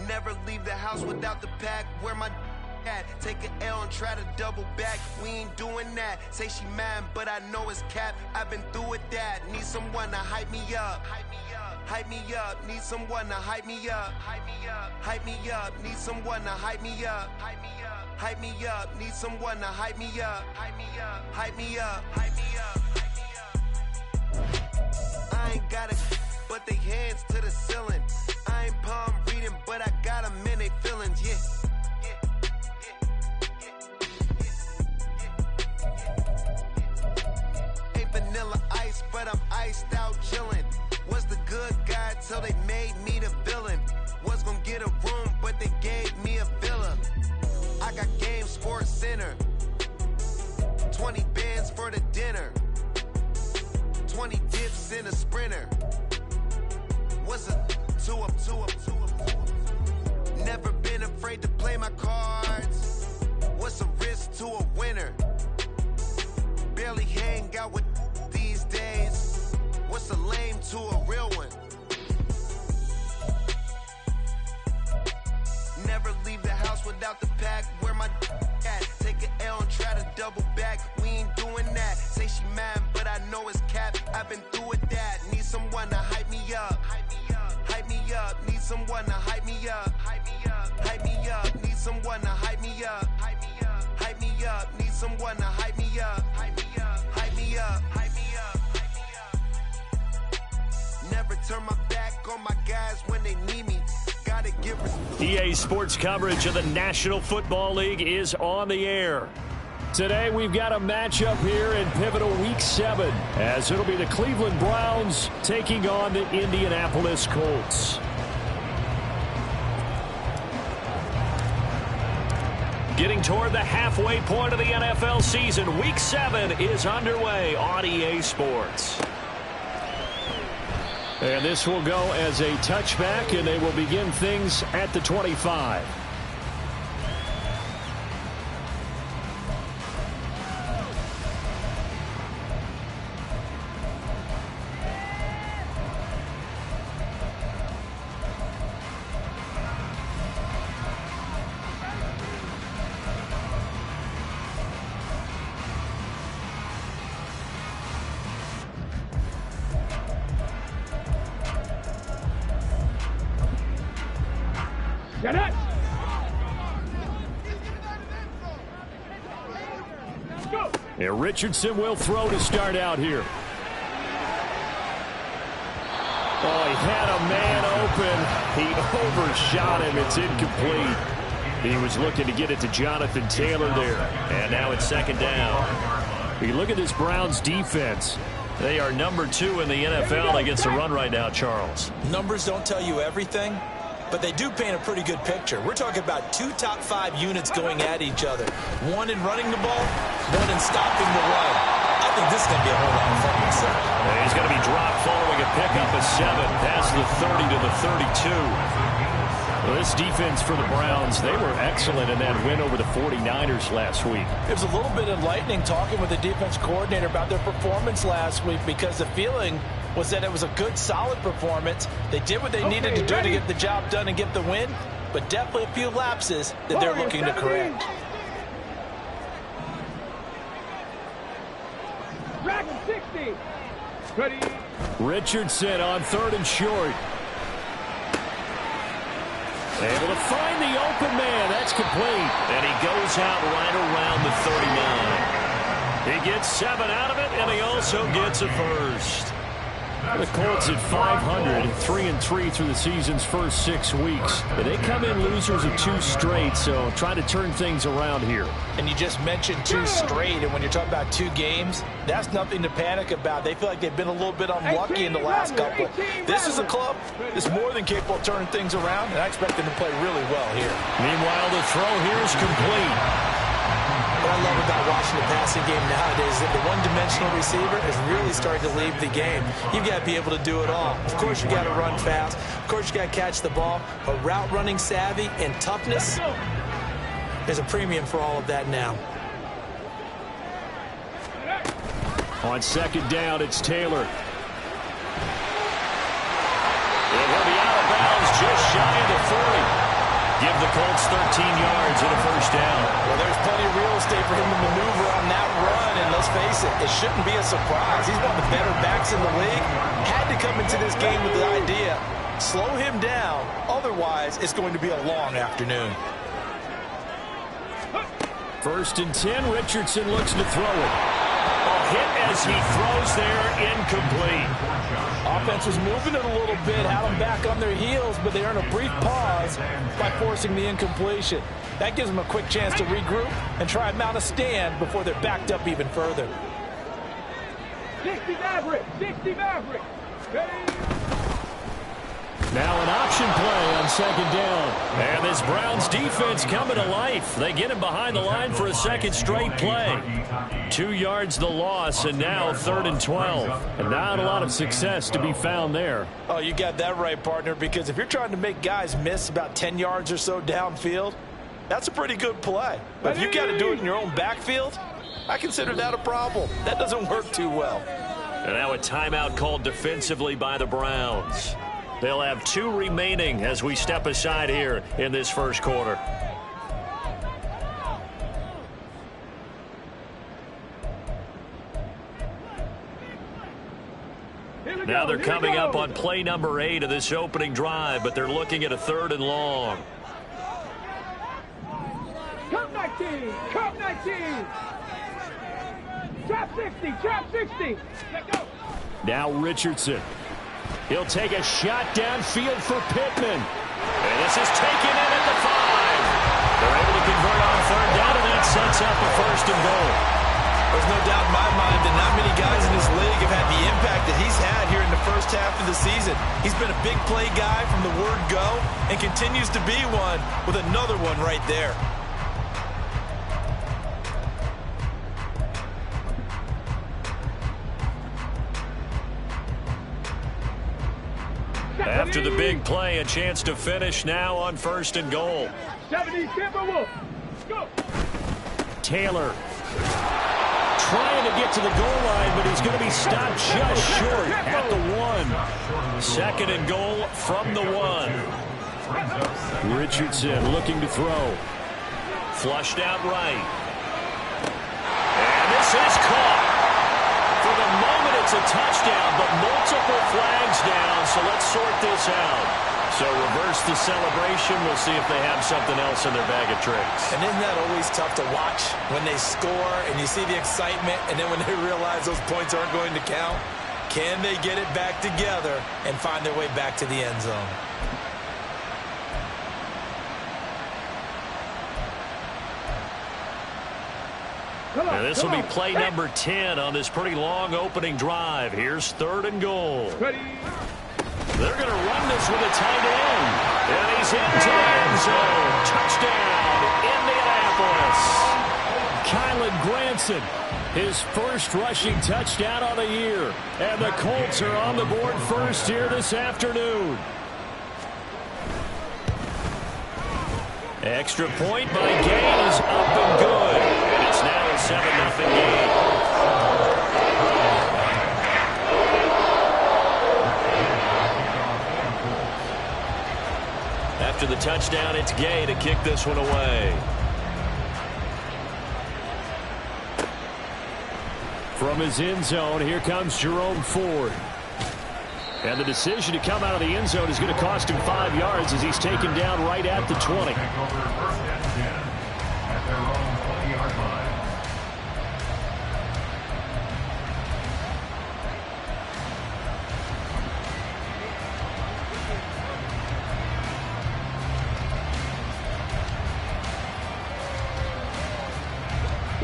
Never leave the house without the pack. Where my at? Take an L and try to double back. We ain't doing that. Say she mad, but I know it's cap. I've been through with that. Need someone to hype me up. Hype me up. Need someone to hype me up. Hype me up. Need someone to hype me up. Hype me up. Need someone to hype me up. Hype me up. Hype me up. Hype me up. I ain't got it, but they hands to the ceiling. I ain't palm reading, but I got them in they feelings, yeah. Ain't vanilla ice, but I'm iced out chillin'. Was the good guy till they made me the villain. Was gonna get a room, but they gave me a villa. I got game Sports Center. 20 bands for the dinner. 20 dips in a sprinter. What's a two up? Never been afraid to play my cards. What's a risk to a winner? Barely hang out with these days. What's a lame to a real one? Never leave the house without the pack. Where my at? Take an L and try to double back. We ain't doing that. Say she mad, but I know it's cap. I've been through with that. Need someone to hype me up. Hype me up. Need someone to hype me up. Hype me up. Need someone to hype me up. Hype me up. Need someone to hype me up. Hype me up. Never turn my back on my guys when they need me. Gotta give EA Sports coverage of the National Football League is on the air. Today we've got a matchup here in pivotal Week 7 as it'll be the Cleveland Browns taking on the Indianapolis Colts. Getting toward the halfway point of the NFL season, Week 7 is underway on EA Sports. And this will go as a touchback, and they will begin things at the 25. Get it! And Richardson will throw to start out here. Oh, he had a man open. He overshot him. It's incomplete. He was looking to get it to Jonathan Taylor there. And now it's second down. You look at this Browns defense. They are number 2 in the NFL against the run right now, Charles. Numbers don't tell you everything, but they do paint a pretty good picture. We're talking about 2 top 5 units going at each other. One in running the ball, one in stopping the run. I think this is going to be a whole lot of fun myself. He's going to be dropped following a pickup of 7 past the 30 to the 32. Well, this defense for the Browns, they were excellent in that win over the 49ers last week. It was a little bit enlightening talking with the defense coordinator about their performance last week because the feeling was that it was a good, solid performance. They did what they needed to do to get the job done and get the win, but definitely a few lapses that they're looking to correct. Dragon 60. Ready. Richardson on 3rd and short. Able to find the open man. That's complete. And he goes out right around the 39. He gets 7 out of it, and he also gets a first. The Colts at 500, 3-3 through the season's first 6 weeks. But they come in losers of 2 straight, so try to turn things around here. And you just mentioned 2 straight, and when you're talking about 2 games, that's nothing to panic about. They feel like they've been a little bit unlucky in the last couple. This is a club that's more than capable of turning things around, and I expect them to play really well here. Meanwhile, the throw here is complete. What I love about watching the passing game nowadays is that the one-dimensional receiver is really starting to leave the game. You've got to be able to do it all. Of course, you got to run fast. Of course, you got to catch the ball. But route running savvy and toughness, there's a premium for all of that now. On 2nd down, it's Taylor. And he'll be out of bounds just shy of the 40. give the Colts 13 yards and a first down. Well, there's plenty of real estate for him to maneuver on that run, and let's face it, it shouldn't be a surprise. He's one of the better backs in the league. Had to come into this game with the idea, slow him down, otherwise it's going to be a long afternoon. 1st and 10, Richardson looks to throw it. Hit as he throws there, incomplete. Offense was moving it a little bit, had them back on their heels, but they earn a brief pause by forcing the incompletion. That gives them a quick chance to regroup and try and mount a stand before they're backed up even further. 60 Maverick, 60 Maverick. Now an option play on 2nd down. And this Browns defense coming to life. They get him behind the line for a second straight play. 2 yards the loss, and now 3rd and 12. And not a lot of success to be found there. Oh, you got that right, partner, because if you're trying to make guys miss about 10 yards or so downfield, that's a pretty good play. But if you got to do it in your own backfield, I consider that a problem. That doesn't work too well. And now a timeout called defensively by the Browns. They'll have 2 remaining as we step aside here in this first quarter. Now they're coming up on play number 8 of this opening drive, but they're looking at a 3rd and long. Cup 19, Cup 19. Trap 60, Trap 60. Let go. Now Richardson. He'll take a shot downfield for Pittman. And this is taken in at the 5. They're able to convert on 3rd down, and that sets up a 1st and goal. There's no doubt in my mind that not many guys in this league have had the impact that he's had here in the first half of the season. He's been a big play guy from the word go and continues to be one with another one right there. After the big play, a chance to finish now on 1st and goal. 70 Timberwolves. Go. Taylor trying to get to the goal line, but he's going to be stopped just short at the 1. 2nd and goal from the 1. Richardson looking to throw. Flushed out right. And this is caught. For the moment, it's a touchdown, but multiple flags down, so let's sort this out. So reverse the celebration. We'll see if they have something else in their bag of tricks. And isn't that always tough to watch when they score and you see the excitement, and then when they realize those points aren't going to count? Can they get it back together and find their way back to the end zone? And this will be play number 10 on this pretty long opening drive. Here's 3rd and goal. Ready. They're going to run this with a tight end. And he's into the end zone. Touchdown, Indianapolis. Kylan Granson, his first rushing touchdown of the year. And the Colts are on the board first here this afternoon. Extra point by Gay is up and good. And it's now a 7-0 game. After the touchdown, it's Gay to kick this one away. From his end zone, here comes Jerome Ford. And the decision to come out of the end zone is going to cost him 5 yards as he's taken down right at the 20.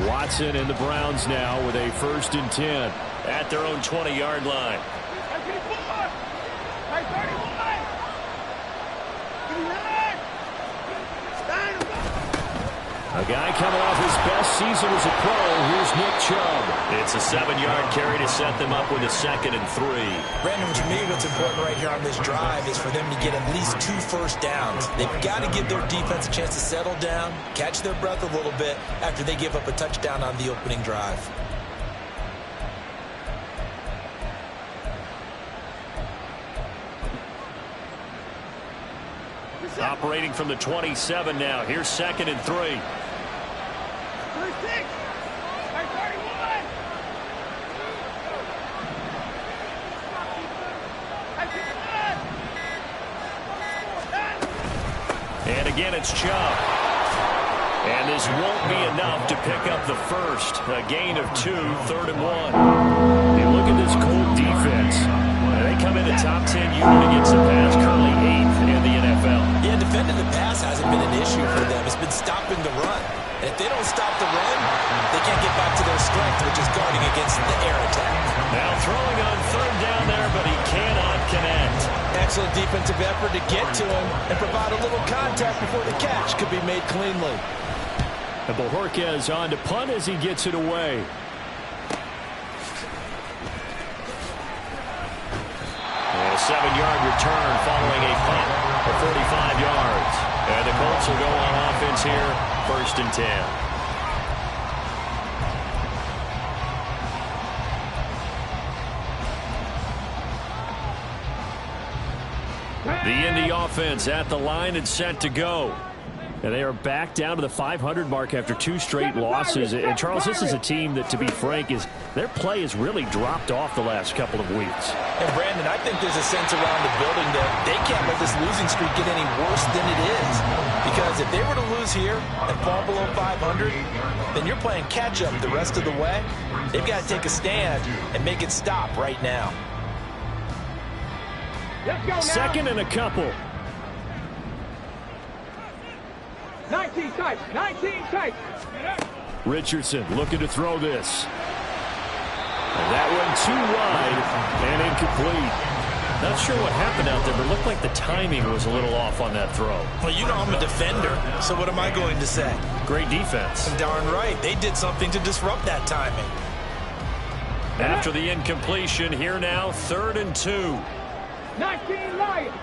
Watson and the Browns now with a 1st and 10 at their own 20-yard line. A guy coming off his best season as a pro. Here's Nick Chubb. It's a 7-yard carry to set them up with a 2nd and 3. Brandon, to me, what's important right here on this drive is for them to get at least 2 first downs. They've got to give their defense a chance to settle down, catch their breath a little bit after they give up a touchdown on the opening drive. Operating from the 27 now. Here's 2nd and 3. 36. 31. And again, it's Chubb. And this won't be enough to pick up the first. A gain of 2, 3rd and 1. You look at this Colt defense. They come in a top 10 unit against the pass, currently 8th in the NFL. Yeah, defending the pass hasn't been an issue for them. It's been stopping the run. And if they don't stop the run, they can't get back to their strength, which is guarding against the air attack. Now throwing on 3rd down there, but he cannot connect. Excellent defensive effort to get to him and provide a little contact before the catch could be made cleanly. And Bojorquez on to punt as he gets it away. And a 7-yard return following a punt for 45 yards. And the Colts will go on offense here, 1st and 10. The Indy offense at the line and set to go. And they are back down to the 500 mark after 2 straight losses. And, Charles, this is a team that, to be frank, their play has really dropped off the last couple of weeks. And, Brandon, I think there's a sense around the building that they can't let this losing streak get any worse than it is. Because if they were to lose here and fall below 500, then you're playing catch-up the rest of the way. They've got to take a stand and make it stop right now. 2nd and a couple. 19 tight. 19 tight. Richardson looking to throw this. And that one too wide and incomplete. Not sure what happened out there, but it looked like the timing was a little off on that throw. Well, you know I'm a defender, so what am I going to say? Great defense. Darn right. They did something to disrupt that timing. After the incompletion, here now, 3rd and 2. 19 Lions.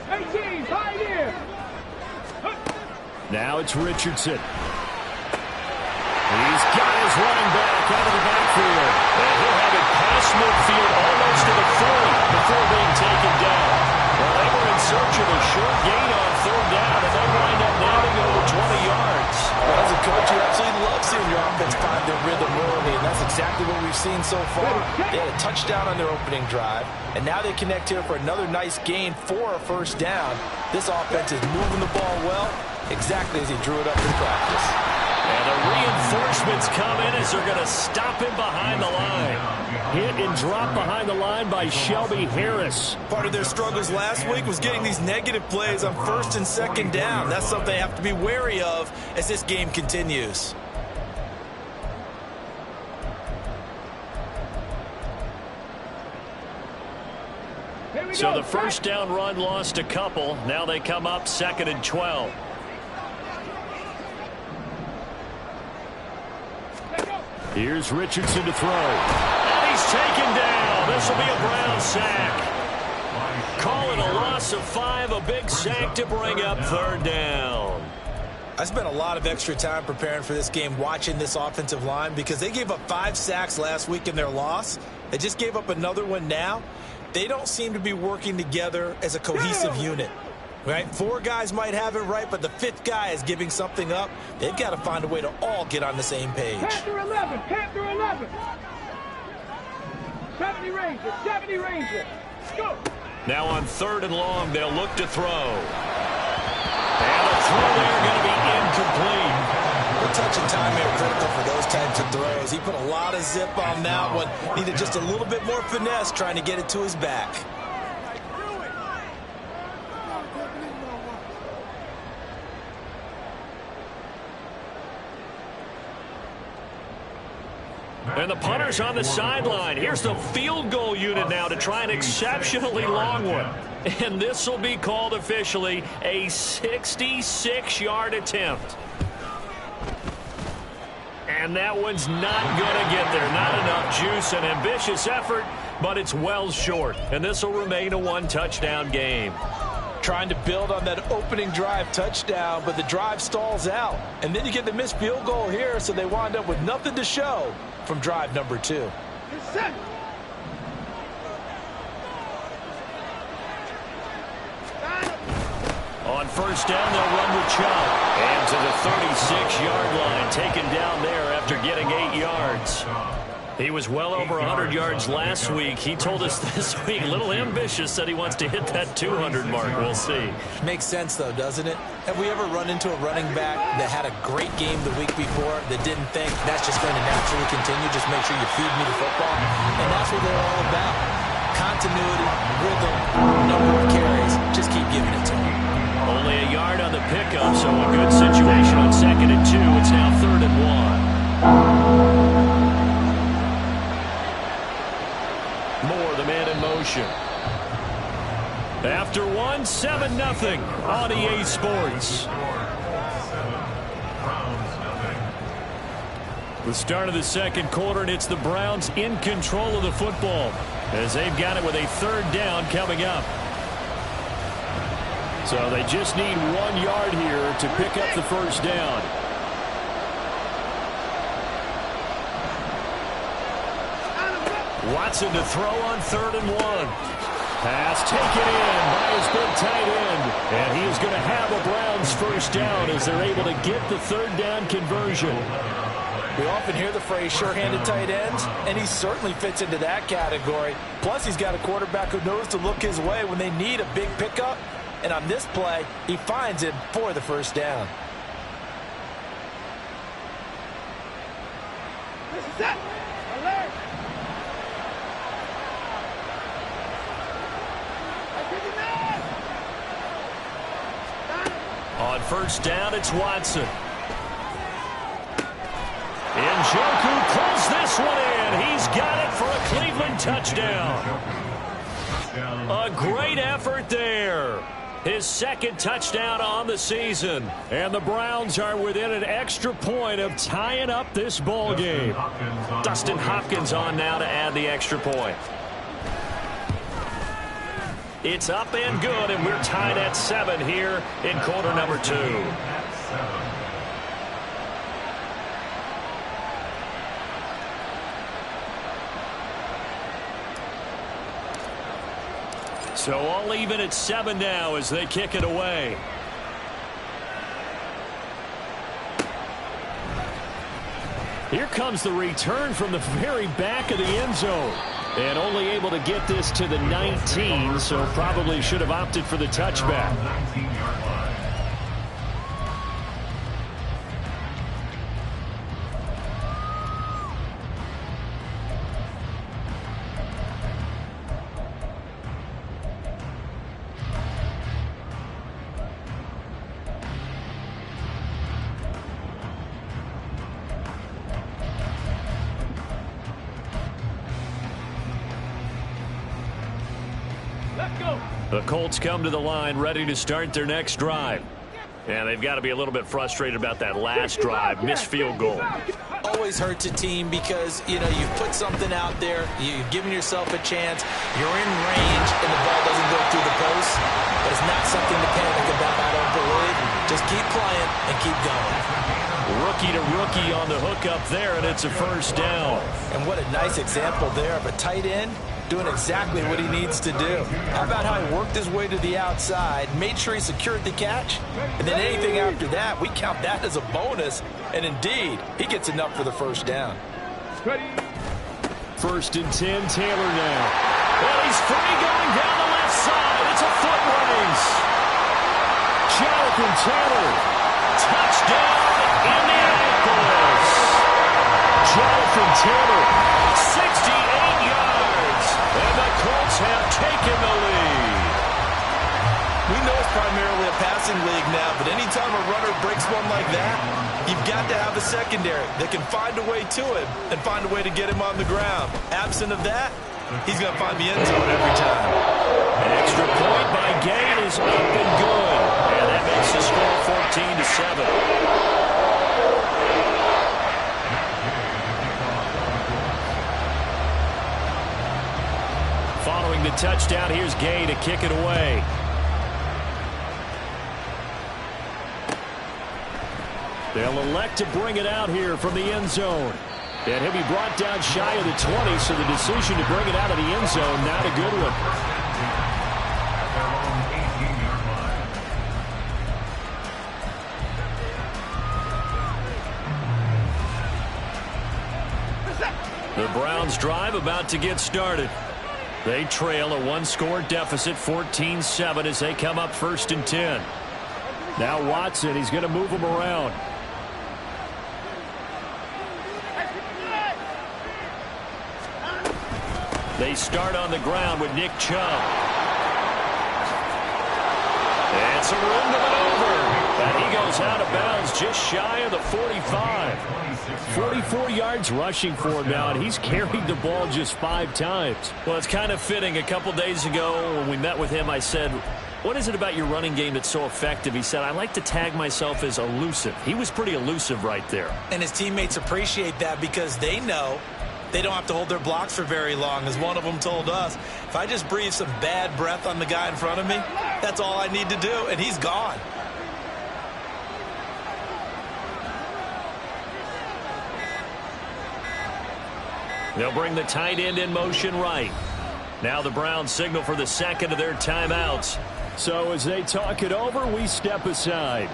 18 Pioneer. Now it's Richardson. He's got his running back out of the backfield. And he'll have it past midfield almost to the 40 before being taken down. Well, they were in search of a short gain on 3rd down, and they wind up netting over 20 yards. Well, as a coach, you absolutely love seeing your offense find their rhythm early, and that's exactly what we've seen so far. They had a touchdown on their opening drive, and now they connect here for another nice gain for a 1st down. This offense is moving the ball well, exactly as he drew it up in practice. And the reinforcements come in as they're going to stop him behind the line. Hit and drop behind the line by Shelby Harris. Part of their struggles last week was getting these negative plays on 1st and 2nd down. That's something they have to be wary of as this game continues. So the 1st down run lost a couple. Now they come up 2nd and 12. Here's Richardson to throw. And he's taken down. This will be a Brown sack. Call it a loss of 5, a big sack to bring up 3rd down. I spent a lot of extra time preparing for this game watching this offensive line because they gave up 5 sacks last week in their loss. They just gave up another one now. They don't seem to be working together as a cohesive unit. Right? 4 guys might have it right, but the 5th guy is giving something up. They've got to find a way to all get on the same page. Panther 11. Panther 11. 70 Ranger. 70 Ranger. Go. Now on 3rd and long, they'll look to throw. And the throw there going to be incomplete. The touch and time are critical for those types of throws. He put a lot of zip on that one. Needed just a little bit more finesse trying to get it to his back. And the punter's on the sideline. Here's the field goal unit now to try an exceptionally long one. And this will be called officially a 66-yard attempt. And that one's not going to get there. Not enough juice. An ambitious effort, but it's well short. And this will remain a 1-touchdown game. Trying to build on that opening drive touchdown, but the drive stalls out. And then you get the missed field goal here, so they wind up with nothing to show from drive number 2. Final. On first down, they'll run with Chubb. And to the 36-yard line, taken down there after getting 8 yards. He was well over 100 yards last week. He told us this week, a little ambitious, said he wants to hit that 200 mark. We'll see. Makes sense, though, doesn't it? Have we ever run into a running back that had a great game the week before that didn't think that's just going to naturally continue? Just make sure you feed me the football. And that's what they're all about. Continuity, rhythm, number of carries. Just keep giving it to them. Only a yard on the pickup, so a good situation on 2nd and 2. It's now 3rd and 1. Moore, the man in motion. After 1, 7-0 on EA Sports. The start of the second quarter, and it's the Browns in control of the football as they've got it with a 3rd down coming up. So they just need 1 yard here to pick up the first down. Watson to throw on 3rd and 1. Pass taken in by his big tight end. And he is going to have a Browns first down as they're able to get the 3rd down conversion. We often hear the phrase sure-handed tight ends, and he certainly fits into that category. Plus, he's got a quarterback who knows to look his way when they need a big pickup. And on this play, he finds it for the first down. This is it. Alert. On first down, it's Watson. Njoku pulls this one in. He's got it for a Cleveland touchdown. A great effort there. His 2nd touchdown on the season. And the Browns are within an extra point of tying up this ball game. Dustin Hopkins on now to add the extra point. It's up and good, and we're tied at 7 here in quarter number 2. So all even at 7 now as they kick it away. Here comes the return from the very back of the end zone. And only able to get this to the 19, so probably should have opted for the touchback. The Colts come to the line ready to start their next drive. And they've got to be a little bit frustrated about that last drive, missed field goal. Always hurts a team because, you know, you've put something out there, you've given yourself a chance, you're in range, and the ball doesn't go through the post. But it's not something to panic about, I don't believe. Just keep playing and keep going. Rookie to rookie on the hook up there, and it's a first down. And what a nice example there of a tight end doing exactly what he needs to do. How about how he worked his way to the outside, made sure he secured the catch, and then anything after that, we count that as a bonus. And indeed, he gets enough for the first down. First and 10, Taylor now. Well, he's free going down the left side. It's a foot race. Jonathan Taylor, touchdown, Indianapolis. Jonathan Taylor, 68 yards, and the Colts have taken the lead. We know it's primarily a passing league now, but anytime a runner breaks one like that, you've got to have a secondary that can find a way to him and find a way to get him on the ground. Absent of that, he's going to find the end zone every time. An extra point by Gain is up and good, and that makes the score 14-7. Following the touchdown, here's Gay to kick it away. They'll elect to bring it out here from the end zone. And he'll be brought down shy of the 20, so the decision to bring it out of the end zone, not a good one. The Browns drive about to get started. They trail a one-score deficit, 14-7, as they come up 1st and 10. Now Watson, he's going to move them around. They start on the ground with Nick Chubb. It's a run to maneuver. And he goes out of bounds just shy of the 45. 44 yards rushing for him now, and he's carried the ball just 5 times. Well, it's kind of fitting. A couple days ago when we met with him, I said, what is it about your running game that's so effective? He said, I like to tag myself as elusive. He was pretty elusive right there. And his teammates appreciate that because they know they don't have to hold their blocks for very long. As one of them told us, if I just breathe some bad breath on the guy in front of me, that's all I need to do, and he's gone. They'll bring the tight end in motion right. Now the Browns signal for the second of their timeouts. So as they talk it over, we step aside.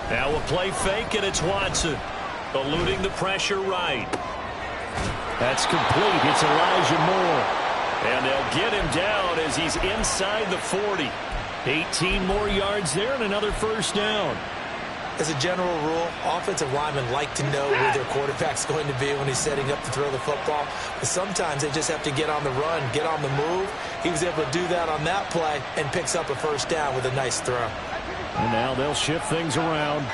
Now a play fake, and it's Watson. Eluding the pressure right. That's complete. It's Elijah Moore. And they'll get him down as he's inside the 40. 18 more yards there and another first down. As a general rule, offensive linemen like to know where their quarterback's going to be when he's setting up to throw the football. But sometimes they just have to get on the run, get on the move. He was able to do that on that play and picks up a first down with a nice throw. And now they'll shift things around.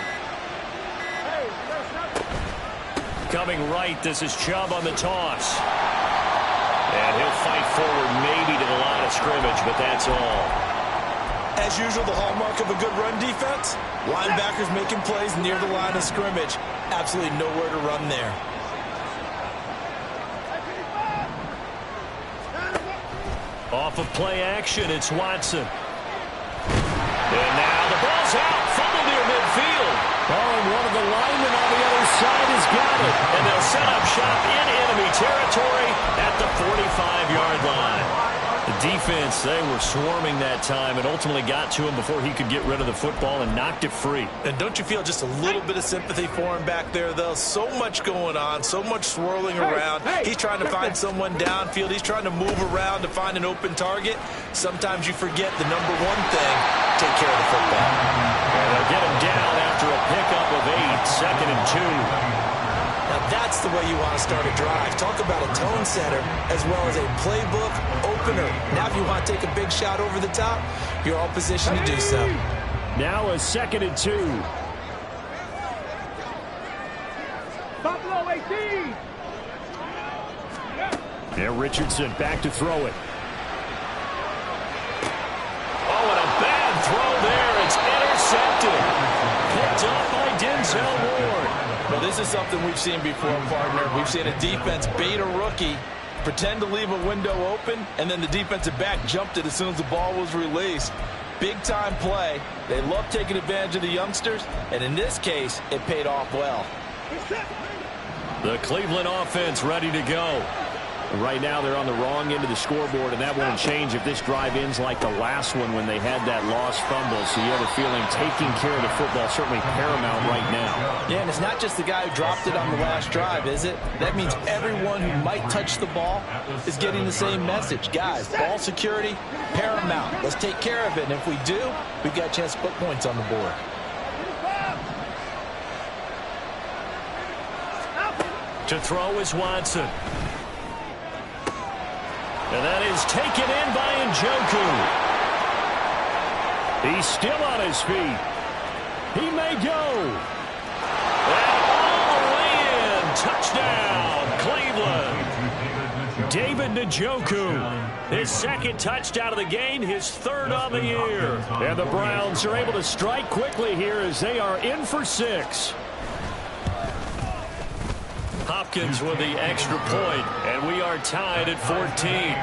Coming right, this is Chubb on the toss. And he'll fight forward maybe to the line of scrimmage, but that's all. As usual, the hallmark of a good run defense, linebackers making plays near the line of scrimmage. Absolutely nowhere to run there. Off of play action, it's Watson. And now the ball's out, fumbled near midfield. Oh, and one of the linemen on the other side has got it. And they'll set up shop in enemy territory at the 45-yard line. The defense, they were swarming that time and ultimately got to him before he could get rid of the football and knocked it free. And don't you feel just a little bit of sympathy for him back there, though? So much going on, so much swirling around. He's trying to find someone downfield. He's trying to move around to find an open target. Sometimes you forget the number one thing, take care of the football. And they'll get him down after a pickup of 8, 2nd and 2. Now that's the way you want to start a drive. Talk about a tone setter as well as a playbook opener. Now if you want to take a big shot over the top, you're all positioned to do so. Now a 2nd and 2. Buffalo 18. Yeah, Richardson back to throw it. Oh, and a bad throw there. It's intercepted. Picked up by Denzel Ward. Well, this is something we've seen before, partner. We've seen a defense bait a rookie, pretend to leave a window open, and then the defensive back jumped it as soon as the ball was released. Big-time play. They love taking advantage of the youngsters, and in this case, it paid off well. The Cleveland offense ready to go. Right now they're on the wrong end of the scoreboard, and that won't change if this drive ends like the last one when they had that lost fumble. So you have a feeling taking care of the football is certainly paramount right now. Yeah, and it's not just the guy who dropped it on the last drive, is it? That means everyone who might touch the ball is getting the same message. Guys, ball security, paramount. Let's take care of it, and if we do, we've got a chance to put points on the board. To throw is Watson. And that is taken in by Njoku. He's still on his feet. He may go. And all the way in. Touchdown, Cleveland. David Njoku. His 2nd touchdown of the game, his 3rd on the year. And the Browns are able to strike quickly here as they are in for 6. Hopkins with the extra point, and we are tied at 14.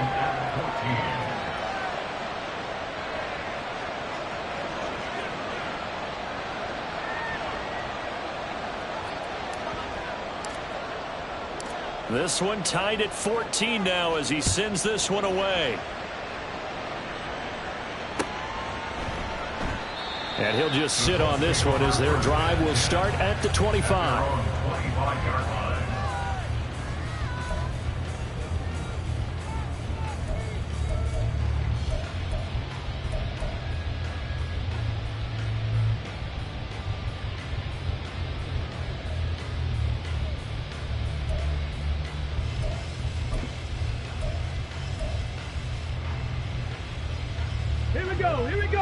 This one tied at 14 now as he sends this one away. And he'll just sit on this one as their drive will start at the 25.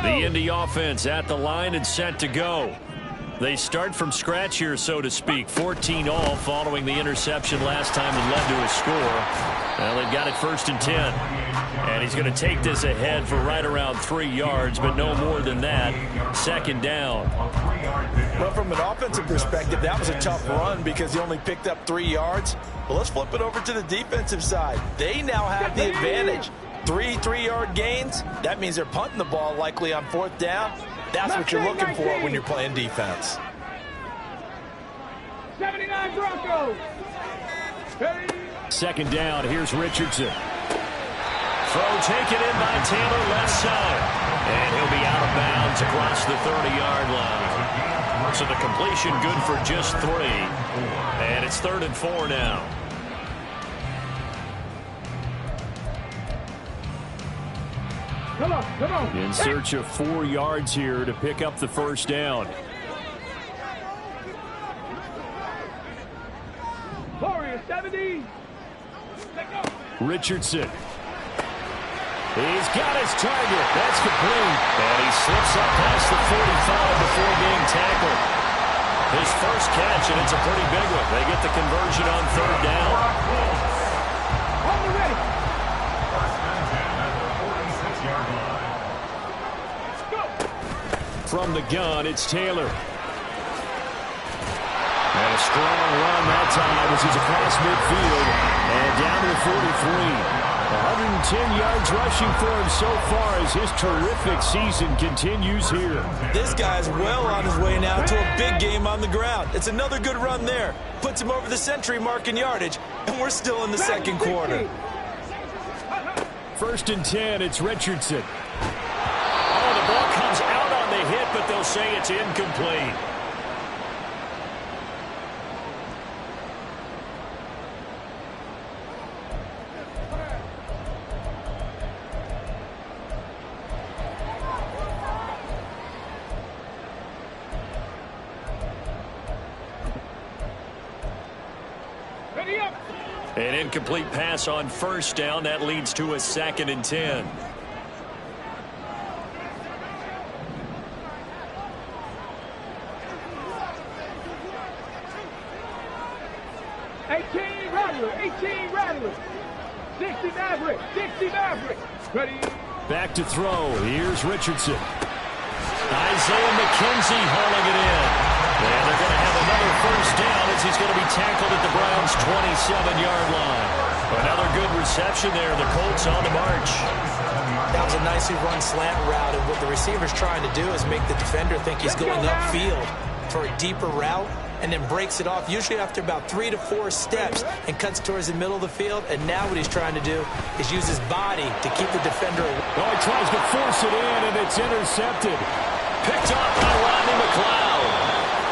The Indy offense at the line and set to go. They start from scratch here, so to speak. 14 all following the interception last time that led to a score. Well, they've got it 1st and 10. And he's going to take this ahead for right around 3 yards, but no more than that. 2nd down. Well, from an offensive perspective, that was a tough run because he only picked up 3 yards. But let's flip it over to the defensive side. They now have the advantage. 3 3-yard gains. That means they're punting the ball likely on 4th down. That's what you're looking for when you're playing defense. 79 Broncos. 2nd down. Here's Richardson. Throw taken in by Taylor, left side. And he'll be out of bounds across the 30-yard line. So the completion good for just 3. And it's 3rd and 4 now. Come on. In search of 4 yards here to pick up the 1st down. Warrior 70. Richardson. He's got his target. That's complete. And he slips up past the 45 before being tackled. His first catch, and it's a pretty big one. They get the conversion on 3rd down. On the ready. From the gun, it's Taylor. And a strong run that time as he's across midfield and down to the 43. 110 yards rushing for him so far as his terrific season continues here. This guy's well on his way now to a big game on the ground. It's another good run there. Puts him over the century mark in yardage, and we're still in the 2nd quarter. 1st and 10, it's Richardson. Oh, the ball comes out on the hit, but they'll say it's incomplete. An incomplete pass on 1st down. That leads to a 2nd and 10. Rattler. 60 Maverick. Ready. Back to throw. Here's Richardson. Isaiah McKenzie hauling it in. And they're going to have another 1st down as he's going to be tackled at the Browns' 27-yard line. Another good reception there. The Colts on the march. That was a nicely run slant route, and what the receiver's trying to do is make the defender think he's going upfield for a deeper route, and then breaks it off, usually after about 3 to 4 steps, and cuts towards the middle of the field. And now what he's trying to do is use his body to keep the defender away. Oh, he tries to force it in, and it's intercepted. Picked off by Rodney McLeod.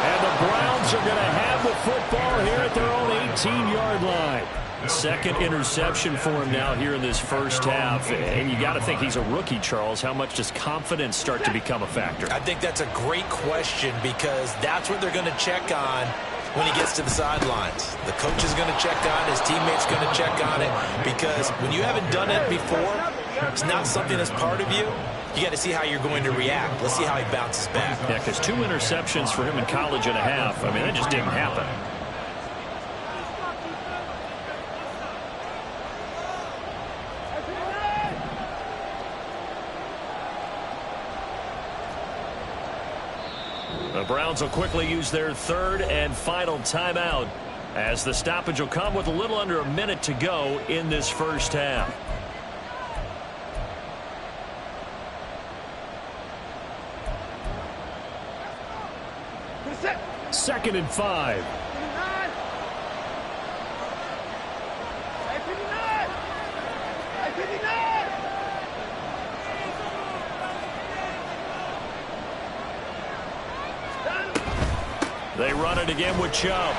And the Browns are going to have the football here at their own 18-yard line. 2nd interception for him now here in this 1st half. And you got to think he's a rookie, Charles. How much does confidence start to become a factor? I think that's a great question, because that's what they're going to check on when he gets to the sidelines. The coach is going to check on it. His teammates going to check on it, because when you haven't done it before, it's not something that's part of you. You got to see how you're going to react. Let's see how he bounces back. Yeah, because 2 interceptions for him in college and a half. I mean, that just didn't happen. The Browns will quickly use their 3rd and final timeout, as the stoppage will come with a little under a minute to go in this 1st half. Second and 5. They run it again with Chubb.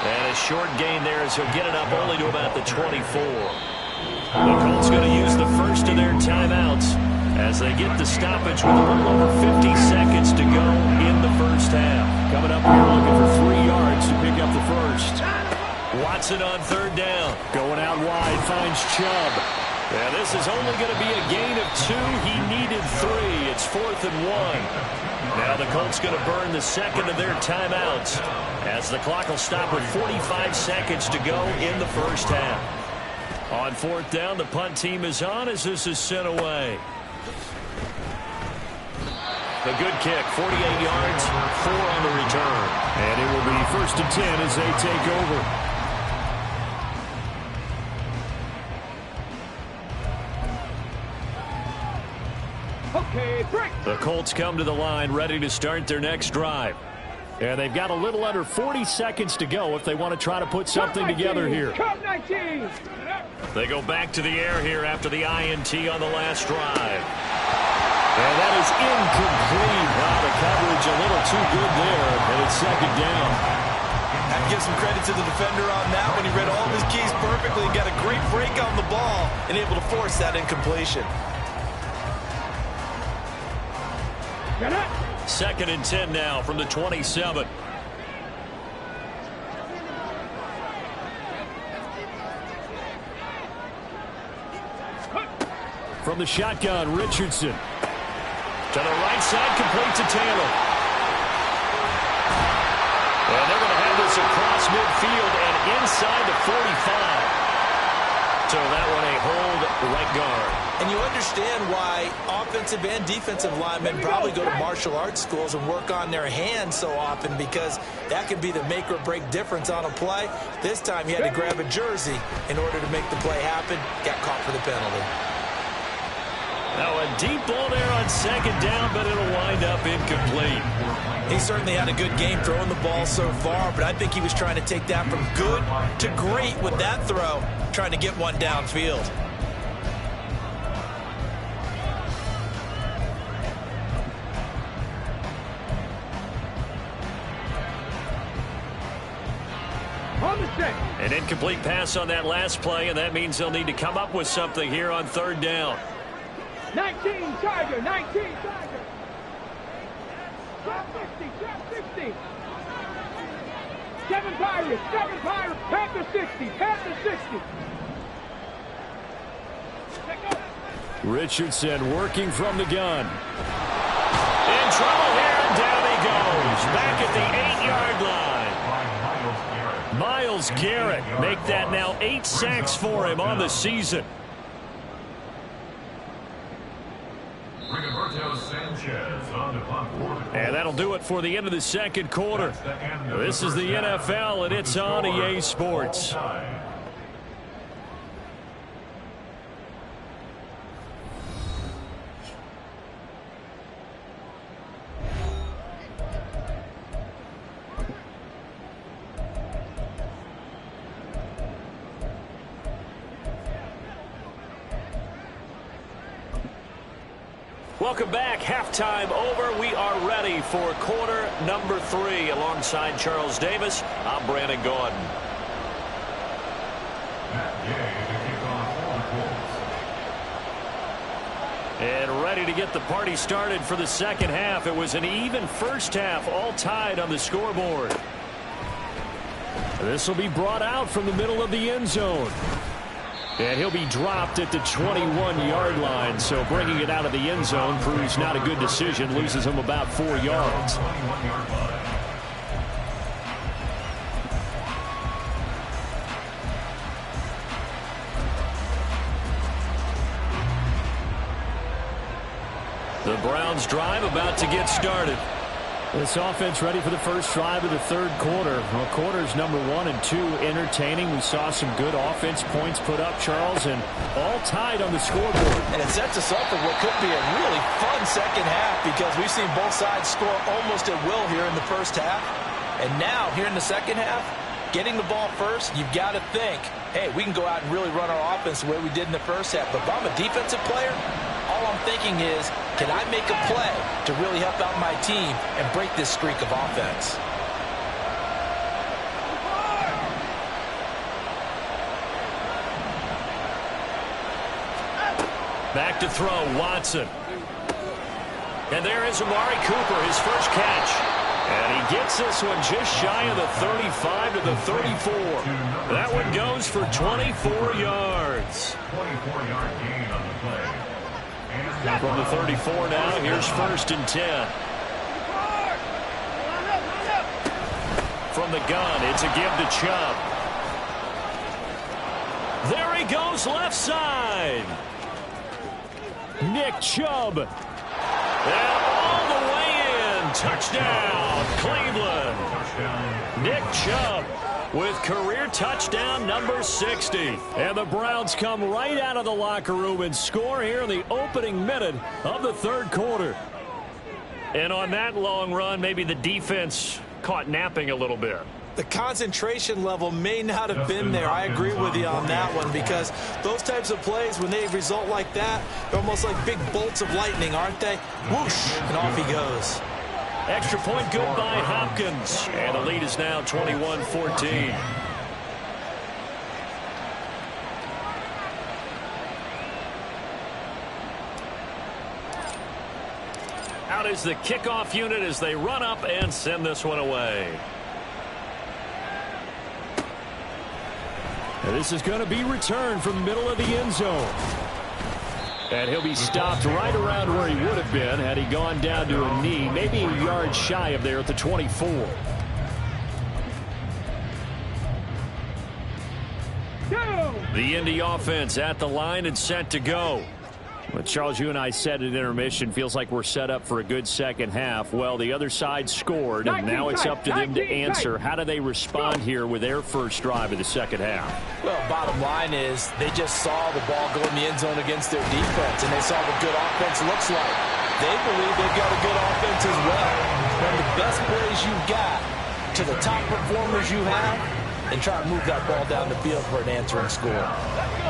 And a short gain there as he'll get it up only to about the 24. The Colts going to use the first of their timeouts as they get the stoppage with a little over 50 seconds to go in the first half. Coming up here looking for 3 yards to pick up the first. Watson on third down. Going out wide, finds Chubb. Yeah, this is only going to be a gain of 2. He needed 3. It's 4th and 1. Now the Colts going to burn the second of their timeouts as the clock will stop with 45 seconds to go in the first half. On 4th down, the punt team is on as this is sent away. A good kick, 48 yards, 4 on the return. And it will be 1st and 10 as they take over. Okay, break. The Colts come to the line ready to start their next drive. And they've got a little under 40 seconds to go if they want to try to put something together here. Cup 19. They go back to the air here after the INT on the last drive. And that is incomplete. Wow, the coverage a little too good there, and it's 2nd down. I have to give some credit to the defender on that one. He read all of his keys perfectly, got a great break on the ball, and able to force that incompletion. 2nd and 10 now from the 27. From the shotgun, Richardson. To the right side, complete to Taylor. And they're going to have this across midfield and inside the 45. So that one a hold right guard. And you understand why offensive and defensive linemen probably go to martial arts schools and work on their hands so often, because that can be the make or break difference on a play. This time he had to grab a jersey in order to make the play happen. Got caught for the penalty. Now a deep ball there on 2nd down, but it'll wind up incomplete. He certainly had a good game throwing the ball so far, but I think he was trying to take that from good to great with that throw, trying to get one downfield. An incomplete pass on that last play, and that means they'll need to come up with something here on 3rd down. 19 Tiger, 19 Tiger. Drop 60, drop 60. 7 Pirates, 7 Pirates. Panther 60, Panther 60. Richardson working from the gun. In trouble here, and down he goes. Back at the 8-yard line. Myles Garrett make that now 8 sacks for him on the season. And that'll do it for the end of the 2nd quarter. This is the NFL, and it's on EA Sports. Welcome back. Halftime over. We are ready for quarter number 3. Alongside Charles Davis, I'm Brandon Gaudin. And ready to get the party started for the 2nd half. It was an even first half, all tied on the scoreboard. This will be brought out from the middle of the end zone. And he'll be dropped at the 21-yard line, so bringing it out of the end zone proves not a good decision, loses him about 4 yards. The Browns drive about to get started. This offense ready for the first drive of the 3rd quarter. Well, quarters number 1 and 2 entertaining. We saw some good offense points put up, Charles, and all tied on the scoreboard. And it sets us up for what could be a really fun 2nd half, because we've seen both sides score almost at will here in the first half. And now, here in the 2nd half, getting the ball first, you've got to think, hey, we can go out and really run our offense the way we did in the first half. But if I'm a defensive player, all I'm thinking is, can I make a play to really help out my team and break this streak of offense? Back to throw, Watson. And there is Amari Cooper, his first catch. And he gets this one just shy of the 35 to the 34. That one goes for 24 yards. 24-yard gain on the play. From the 34 now, here's 1st and 10. From the gun, it's a give to Chubb. There he goes, left side. Nick Chubb. And all the way in. Touchdown, Cleveland. Nick Chubb with career touchdown number 60. And the Browns come right out of the locker room and score here in the opening minute of the 3rd quarter. And on that long run, maybe the defense caught napping a little bit. The concentration level may not have been there. I agree with you on that one, because those types of plays, when they result like that, they're almost like big bolts of lightning, aren't they? Whoosh, and off he goes. Extra point good by Hopkins. And the lead is now 21-14. Out is the kickoff unit as they run up and send this one away. And this is going to be returned from the middle of the end zone. And he'll be stopped right around where he would have been had he gone down to a knee, maybe a yard shy of there at the 24. The Indy offense at the line and set to go. Well, Charles, you and I said at intermission, feels like we're set up for a good second half. Well, the other side scored, and now it's up to them to answer. How do they respond here with their first drive of the second half? Well, bottom line is they just saw the ball go in the end zone against their defense, and they saw what good offense looks like. They believe they've got a good offense as well. One of the best plays you've got to the top performers you have, and try to move that ball down the field for an answering score.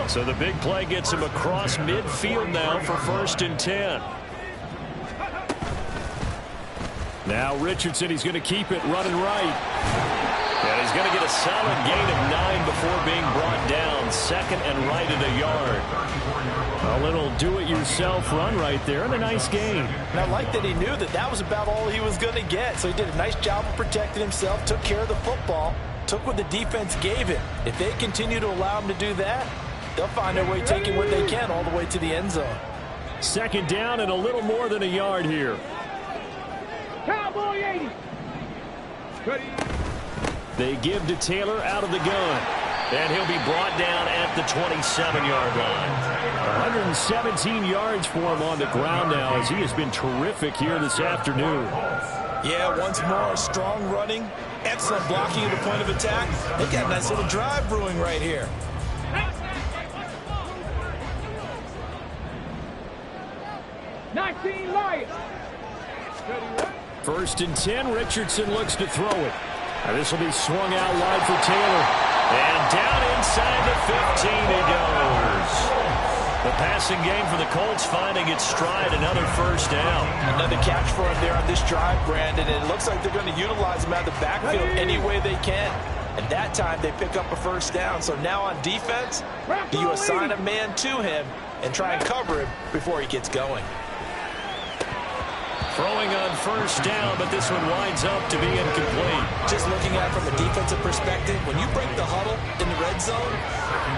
So the big play gets him across midfield now for 1st and 10. Now Richardson, he's going to keep it running right. And he's going to get a solid gain of 9 before being brought down. 2nd and right at a yard. A little do-it-yourself run right there, and a nice gain. And I like that he knew that that was about all he was going to get. So he did a nice job of protecting himself, took care of the football, took what the defense gave him. If they continue to allow him to do that, they'll find their way taking what they can all the way to the end zone. 2nd down and a little more than a yard here. Cowboy 80. Ready. They give to Taylor out of the gun. And he'll be brought down at the 27-yard line. 117 yards for him on the ground now, as he has been terrific here this afternoon. Yeah, once more, strong running, excellent blocking at the point of attack. They got a nice little drive brewing right here. Lions. 1st and 10, Richardson looks to throw it. And this will be swung out wide for Taylor. And down inside the 15 he goes. The passing game for the Colts finding its stride, another 1st down. Another catch for him there on this drive, Brandon, and it looks like they're going to utilize him out of the backfield any way they can. And that time they pick up a 1st down. So now on defense, do you assign a man to him and try and cover him before he gets going? Throwing on 1st down, but this one winds up to be incomplete. Just looking at it from a defensive perspective, when you break the huddle in the red zone,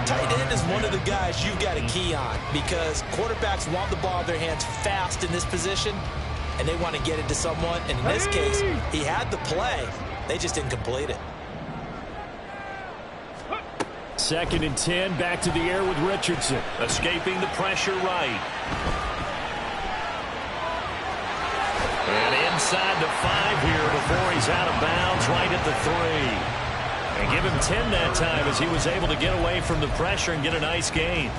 tight end is one of the guys you've got a key on, because quarterbacks want the ball in their hands fast in this position, and they want to get it to someone. And in this case, he had the play. They just didn't complete it. 2nd and 10, back to the air with Richardson. Escaping the pressure right. And inside the 5 here before he's out of bounds, right at the 3. And give him 10 that time as he was able to get away from the pressure and get a nice gain.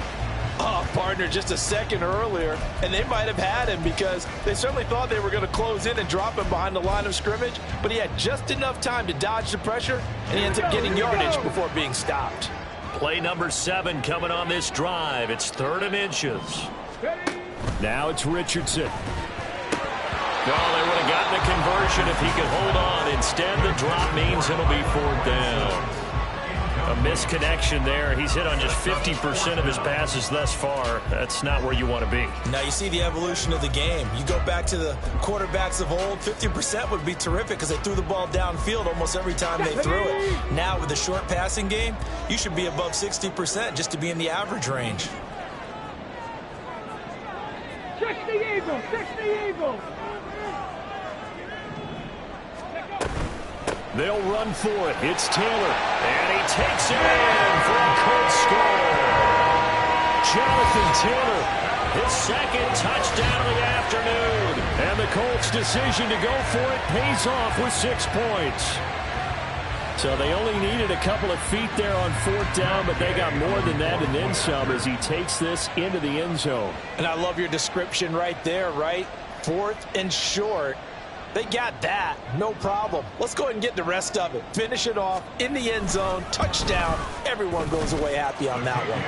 Oh, partner, just a second earlier, and they might have had him because they certainly thought they were going to close in and drop him behind the line of scrimmage, but he had just enough time to dodge the pressure, and he ends up getting yardage before being stopped. Play number 7 coming on this drive. It's 3rd and inches. Now it's Richardson. No, they would have gotten a conversion if he could hold on. Instead, the drop means it'll be 4th down. A Misconnection there. He's hit on just 50% of his passes thus far. That's not where you want to be. Now you see the evolution of the game. You go back to the quarterbacks of old, 50% would be terrific because they threw the ball downfield almost every time they threw it. Now with the short passing game, you should be above 60% just to be in the average range. Check the eagle! Check the eagle! They'll run for it. It's Taylor. And he takes it in for a Colts score. Jonathan Taylor, his second touchdown of the afternoon. And the Colts' decision to go for it pays off with 6 points. So they only needed a couple of feet there on 4th down, but they got more than that and then some as he takes this into the end zone. And I love your description right there, right? 4th and short. They got that. No problem. Let's go ahead and get the rest of it. Finish it off in the end zone. Touchdown. Everyone goes away happy on that one.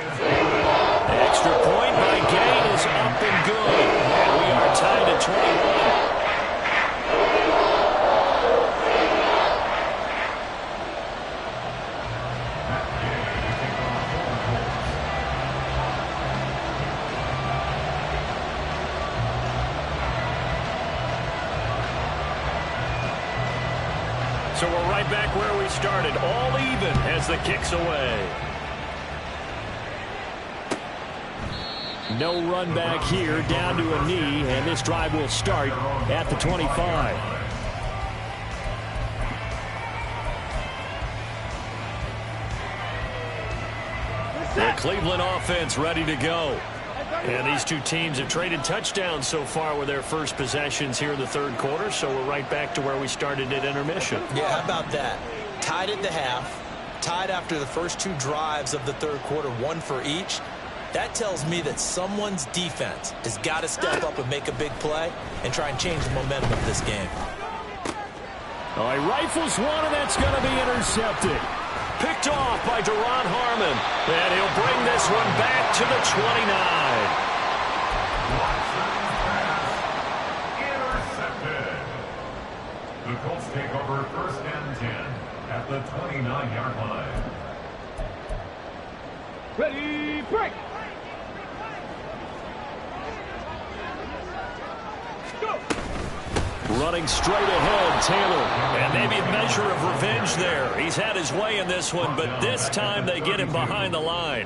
Extra point by Gain is up and good. And we are tied at 21. So we're right back where we started, all even as the kick's away. No run back here, down to a knee, and this drive will start at the 25. The Cleveland offense ready to go. And these two teams have traded touchdowns so far with their first possessions here in the third quarter, so we're right back to where we started at intermission. Yeah, how about that? Tied at the half, tied after the first 2 drives of the third quarter, 1 for each. That tells me that someone's defense has got to step up and make a big play and try and change the momentum of this game. Oh, he rifles one, and that's going to be intercepted. Picked off by Deron Harmon. And he'll bring this one back to the 29. Intercepted. The Colts take over 1st and 10 at the 29-yard line. Ready, break! Go! Running straight ahead, Taylor. And maybe a measure of revenge there. He's had his way in this one, but this time they get him behind the line.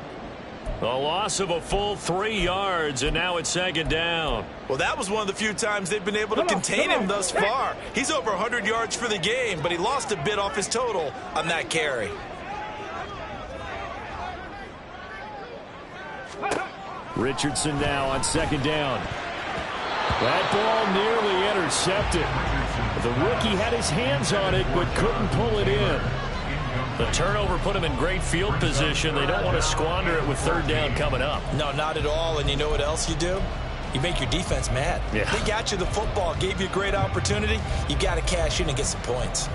A loss of a full 3 yards, and now it's 2nd down. Well, that was one of the few times they've been able to contain him thus far. He's over 100 yards for the game, but he lost a bit off his total on that carry. Richardson now on 2nd down. That ball nearly intercepted. The rookie had his hands on it, but couldn't pull it in. The turnover put him in great field position. They don't want to squander it with 3rd down coming up. No, not at all. And you know what else you do? You make your defense mad. Yeah. They got you the football, gave you a great opportunity. You got to cash in and get some points.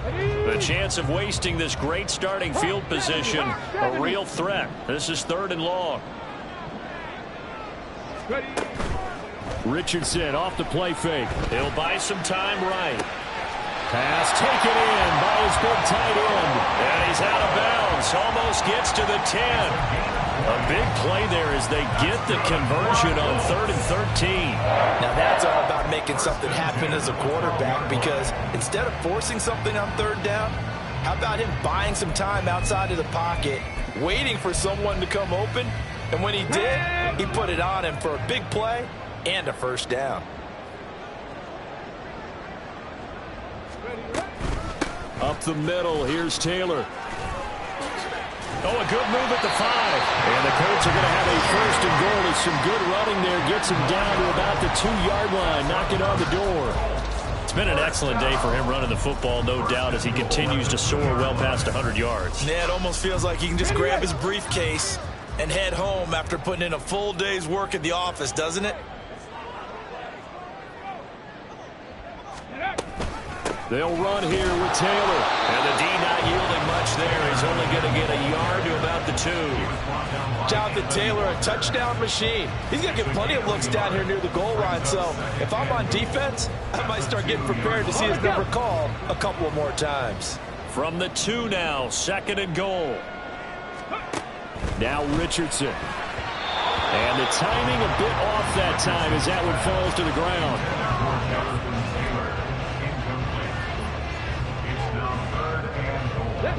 The chance of wasting this great starting field position, a real threat. This is 3rd and long. Richardson off the play fake. He'll buy some time right. Pass taken in by his big tight end. And he's out of bounds. Almost gets to the 10. A big play there as they get the conversion on 3rd and 13. Now that's all about making something happen as a quarterback, because instead of forcing something on 3rd down, how about him buying some time outside of the pocket, waiting for someone to come open? And when he did, he put it on him for a big play and a 1st down. Up the middle, here's Taylor. Oh, a good move at the 5. And the Colts are going to have a 1st and goal with some good running there. Gets him down to about the 2-yard line. Knock it on the door. It's been an excellent day for him running the football, no doubt, as he continues to soar well past 100 yards. Yeah, it almost feels like he can just grab his briefcase and head home after putting in a full day's work at the office, doesn't it? They'll run here with Taylor. And the D not yielding much there. He's only going to get a yard to about the 2. Jonathan Taylor, a touchdown machine. He's going to get plenty of looks down here near the goal line. So if I'm on defense, I might start getting prepared to see his number called a couple of more times. From the 2 now, 2nd and goal. Now Richardson. And the timing a bit off that time as that one falls to the ground.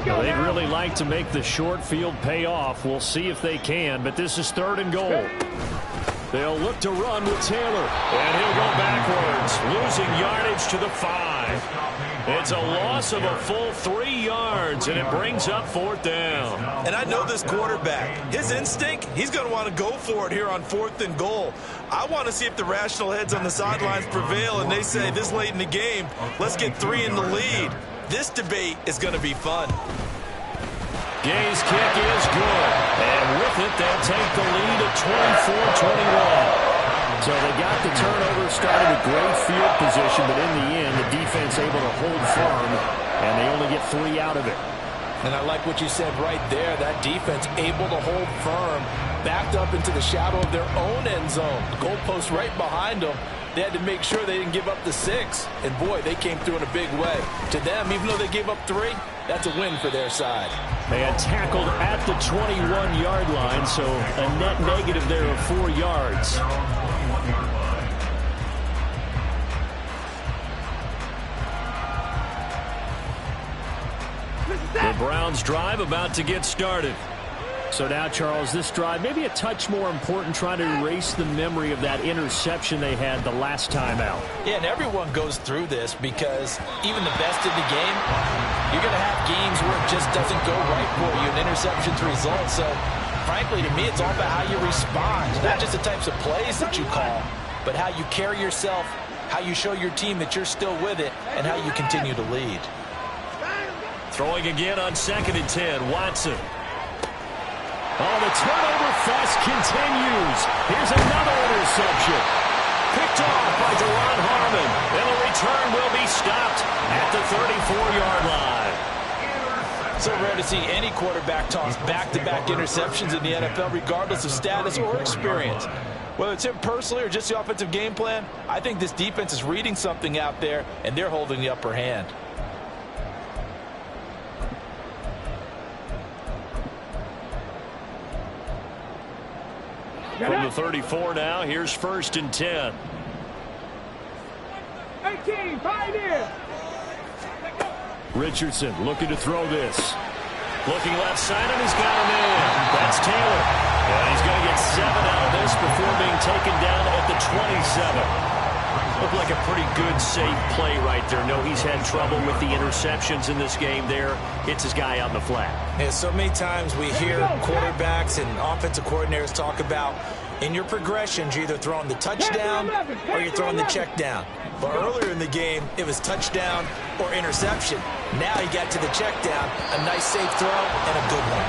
Well, they'd really like to make the short field pay off. We'll see if they can, but this is 3rd and goal. They'll look to run with Taylor, and he'll go backwards, losing yardage to the 5. It's a loss of a full 3 yards, and it brings up 4th down. And I know this quarterback. His instinct, he's going to want to go for it here on 4th and goal. I want to see if the rational heads on the sidelines prevail, and they say this late in the game, let's get 3 in the lead. This debate is going to be fun. Gay's kick is good, and with it, they'll take the lead at 24-21. So they got the turnover, started with great field position, but in the end, the defense able to hold firm, and they only get 3 out of it. And I like what you said right there. That defense able to hold firm, backed up into the shadow of their own end zone. The goalpost right behind them. They had to make sure they didn't give up the 6. And, boy, they came through in a big way. To them, even though they gave up 3, that's a win for their side. They had tackled at the 21-yard line, so a net negative there of 4 yards. The Browns drive about to get started. So now, Charles, this drive maybe a touch more important, trying to erase the memory of that interception they had the last time out. Yeah, and everyone goes through this because even the best in the game, you're going to have games where it just doesn't go right for you, an interception's result. So, frankly, to me, it's all about how you respond, not just the types of plays that you call, but how you carry yourself, how you show your team that you're still with it, and how you continue to lead. Throwing again on 2nd and 10, Watson. Oh, the turnover fest continues. Here's another interception. Picked off by Deron Harmon. And the return will be stopped at the 34-yard line. So rare to see any quarterback toss back-to-back interceptions in the NFL, regardless of status or experience. Whether it's him personally or just the offensive game plan, I think this defense is reading something out there, and they're holding the upper hand. From the 34 now, here's 1st and 10. 18, pioneer. Richardson looking to throw this. Looking left side, and he's got a man. That's Taylor. And he's going to get 7 out of this before being taken down at the 27. Looked like a pretty good, safe play right there. No, he's had trouble with the interceptions in this game there. Hits his guy out in the flat. Yeah, so many times we hear quarterbacks and offensive coordinators talk about in your progressions, you're either throwing the touchdown or you're throwing the check down. But earlier in the game, it was touchdown or interception. Now he got to the check down, a nice safe throw and a good one.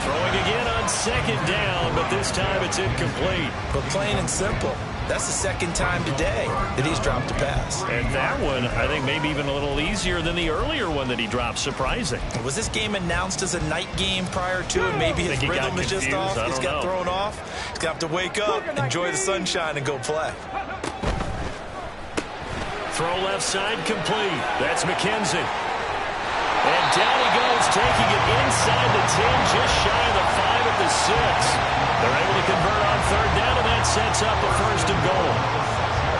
Throwing again on 2nd down, but this time it's incomplete. But plain and simple, that's the 2nd time today that he's dropped a pass. And that one, I think, maybe even a little easier than the earlier one that he dropped. Surprising. Was this game announced as a night game prior to, and maybe his rhythm is just off? He's got thrown off. He's going to have to wake up, enjoy the sunshine, and go play. Throw left side complete. That's McKenzie. And down he goes, taking it inside the 10, just shy of the 5 at the 6. They're able to convert on 3rd down, and that sets up a 1st and goal.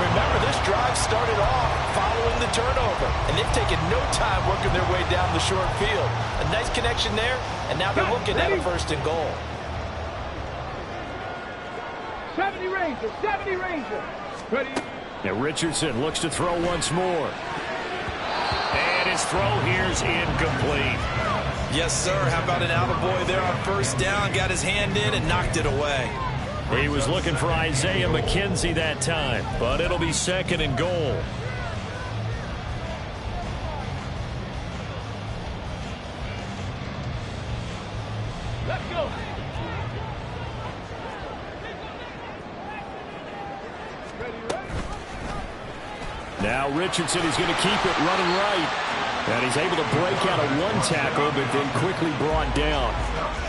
Remember, this drive started off following the turnover, and they've taken no time working their way down the short field. A nice connection there, and now they're looking at a 1st and goal. 70 Rangers, 70 Rangers. Ready? Now Richardson looks to throw once more. And his throw here's incomplete. Yes, sir. How about an attaboy there on 1st down? Got his hand in and knocked it away. He was looking for Isaiah McKenzie that time, but it'll be 2nd and goal. Let's go. Now Richardson is going to keep it running right. And he's able to break out of 1 tackle, but then quickly brought down.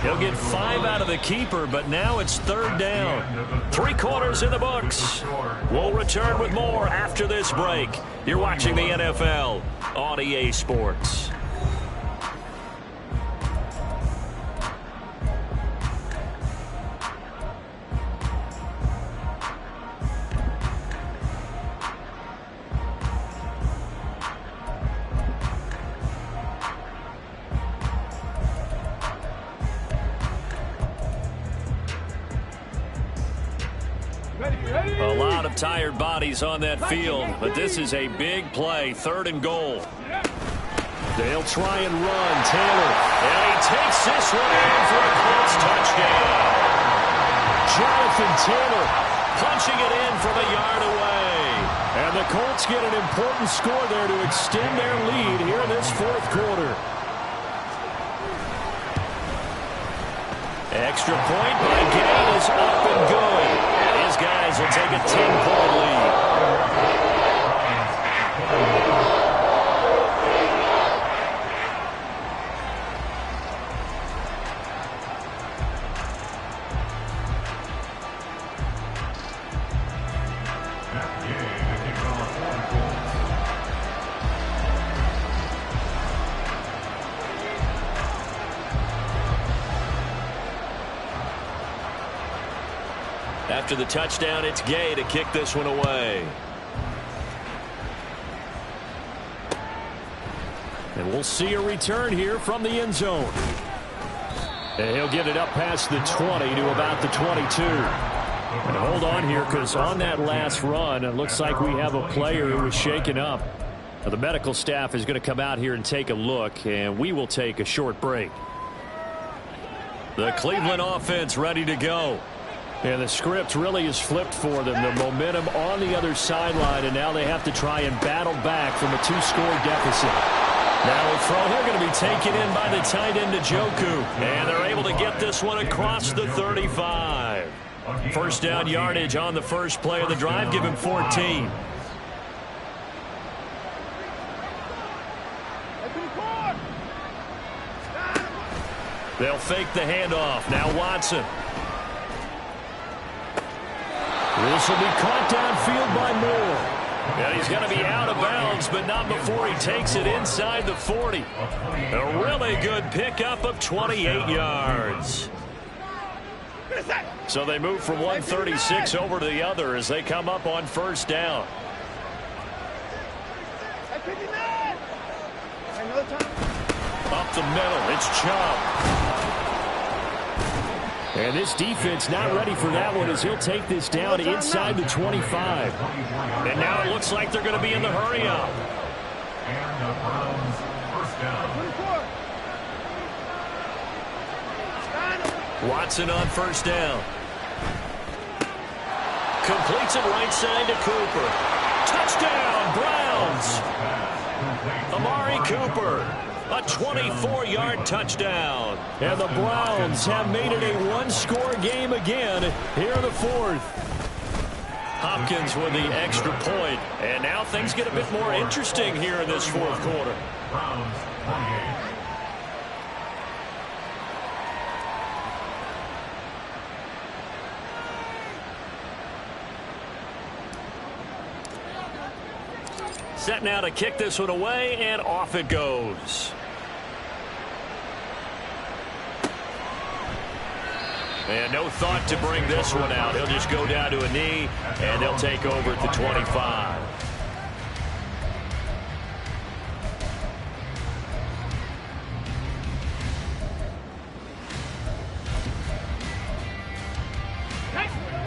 He'll get 5 out of the keeper, but now it's 3rd down. 3 quarters in the books. We'll return with more after this break. You're watching the NFL on EA Sports. of tired bodies on that field, but this is a big play, 3rd and goal. They'll try and run. Taylor. And he takes this one in for a close touchdown. Jonathan Taylor Punching it in from a yard away. And the Colts get an important score there to extend their lead here in this 4th quarter. Extra point by Gay is up and good. His guys will take a 10-point lead. After the touchdown, it's Gay to kick this one away. And we'll see a return here from the end zone. And he'll get it up past the 20 to about the 22. And hold on here, because on that last run, it looks like we have a player who was shaken up. Now, the medical staff is going to come out here and take a look, and we will take a short break. The Cleveland offense ready to go. And the script really is flipped for them. The momentum on the other sideline, and now they have to try and battle back from a 2-score deficit. Now a throw here going to be taken in by the tight end Njoku. And they're able to get this one across the 35. First down yardage on the first play of the drive. Give him 14. They'll fake the handoff. Now Watson. This will be caught downfield by Moore. And he's going to be out of bounds, but not before he takes it inside the 40. A really good pickup of 28 yards. So they move from 136 over to the other as they come up on first down. Up the middle, it's Chubb. And this defense not ready for that one as he'll take this down inside the 25. And now it looks like they're going to be in the hurry-up. And the Browns first down. Watson on first down. Completes it right side to Cooper. Touchdown, Browns. Amari Cooper. A 24-yard touchdown. And the Browns have made it a 1-score game again here in the 4th. Hopkins with the extra point. And now things get a bit more interesting here in this 4th quarter. Browns 28. Set now to kick this one away, and off it goes. And no thought to bring this one out. He'll just go down to a knee, and they'll take over at the 25.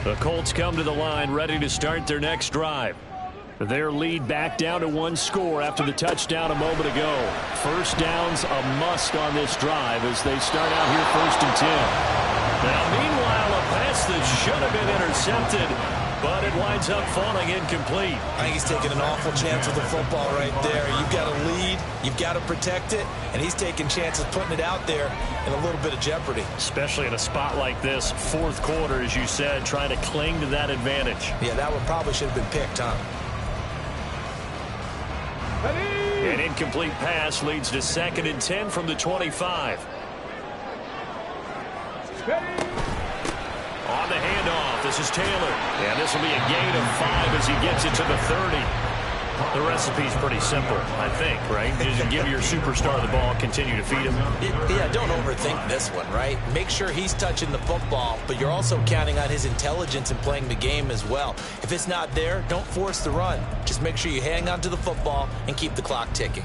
The Colts come to the line, ready to start their next drive. Their lead back down to 1 score after the touchdown a moment ago. First down's a must on this drive as they start out here 1st and 10. Now, meanwhile, a pass that should have been intercepted, but it winds up falling incomplete. I think he's taking an awful chance with the football right there. You've got to lead, you've got to protect it, and he's taking chances putting it out there in a little bit of jeopardy. Especially in a spot like this, 4th quarter, as you said, trying to cling to that advantage. Yeah, that one probably should have been picked, huh? An incomplete pass leads to 2nd and 10 from the 25. On the handoff, this is Taylor. And this will be a gain of 5 as he gets it to the 30. The recipe's pretty simple, I think, right? Just give your superstar the ball, continue to feed him. Yeah, don't overthink this one, right? Make sure he's touching the football, but you're also counting on his intelligence in playing the game as well. If it's not there, don't force the run. Just make sure you hang on to the football and keep the clock ticking.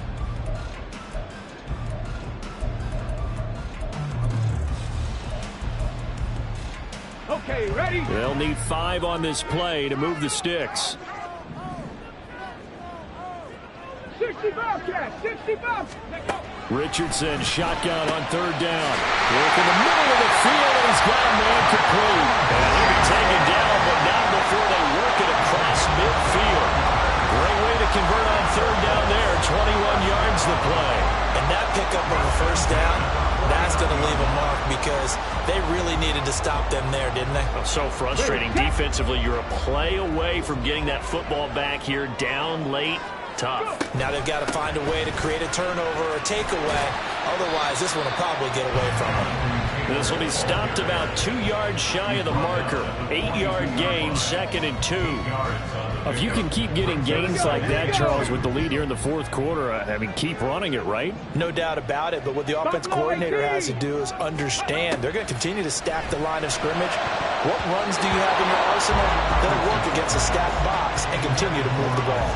Okay, ready? They'll need 5 on this play to move the sticks. 60 Bobcats, 60 Bobcats. Richardson shotgun on 3rd down. Work in the middle of the field, and he's got a man complete. And he'll be taken down, but not before they work it across midfield. Great way to convert on 3rd down there. 21 yards the play. And that pickup of a 1st down, that's going to leave a mark because they really needed to stop them there, didn't they? So frustrating defensively. You're a play away from getting that football back here, down late. Tough. Now they've got to find a way to create a turnover or a takeaway. Otherwise, this one will probably get away from them. This will be stopped about 2 yards shy of the marker. 8-yard gain, 2nd and 2. If you can keep getting gains like that, Charles, with the lead here in the 4th quarter, I mean, keep running it, right? No doubt about it, but what the offense coordinator has to do is understand. They're going to continue to stack the line of scrimmage. What runs do you have in your arsenal that'll work against a stacked box and continue to move the ball?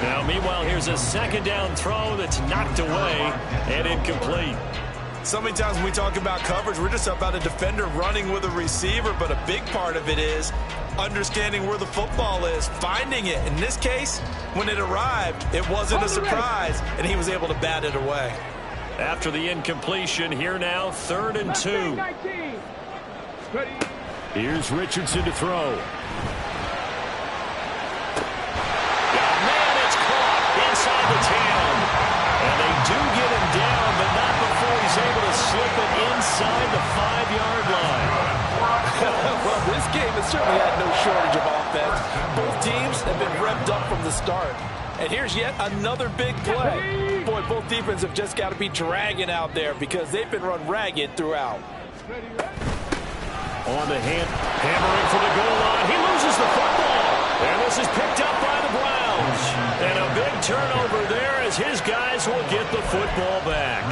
Now, meanwhile, here's a 2nd down throw that's knocked away and incomplete. So many times when we talk about coverage, we're just about a defender running with a receiver, but a big part of it is understanding where the football is, finding it. In this case, when it arrived, it wasn't a surprise, and he was able to bat it away. After the incompletion, here now, 3rd and 2. Here's Richardson to throw. Inside the 10. And they do get him down, but not before he's able to slip it inside the 5-yard line. Well, this game has certainly had no shortage of offense. Both teams have been revved up from the start. And here's yet another big play. Boy, both defenses have just got to be dragging out there because they've been run ragged throughout. On the hand, hammering for the goal line. He loses the football. And this is picked up by the Browns. And a big turnover there as his guys will get the football back.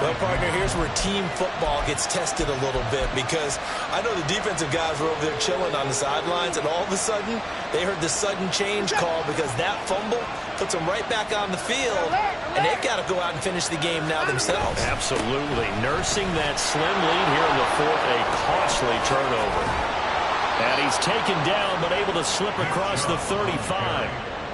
Well, partner, here's where team football gets tested a little bit because I know the defensive guys were over there chilling on the sidelines, and all of a sudden, they heard the sudden change call because that fumble puts them right back on the field, and they've got to go out and finish the game now themselves. Absolutely. Nursing that slim lead here in the 4th, a costly turnover. And he's taken down, but able to slip across the 35.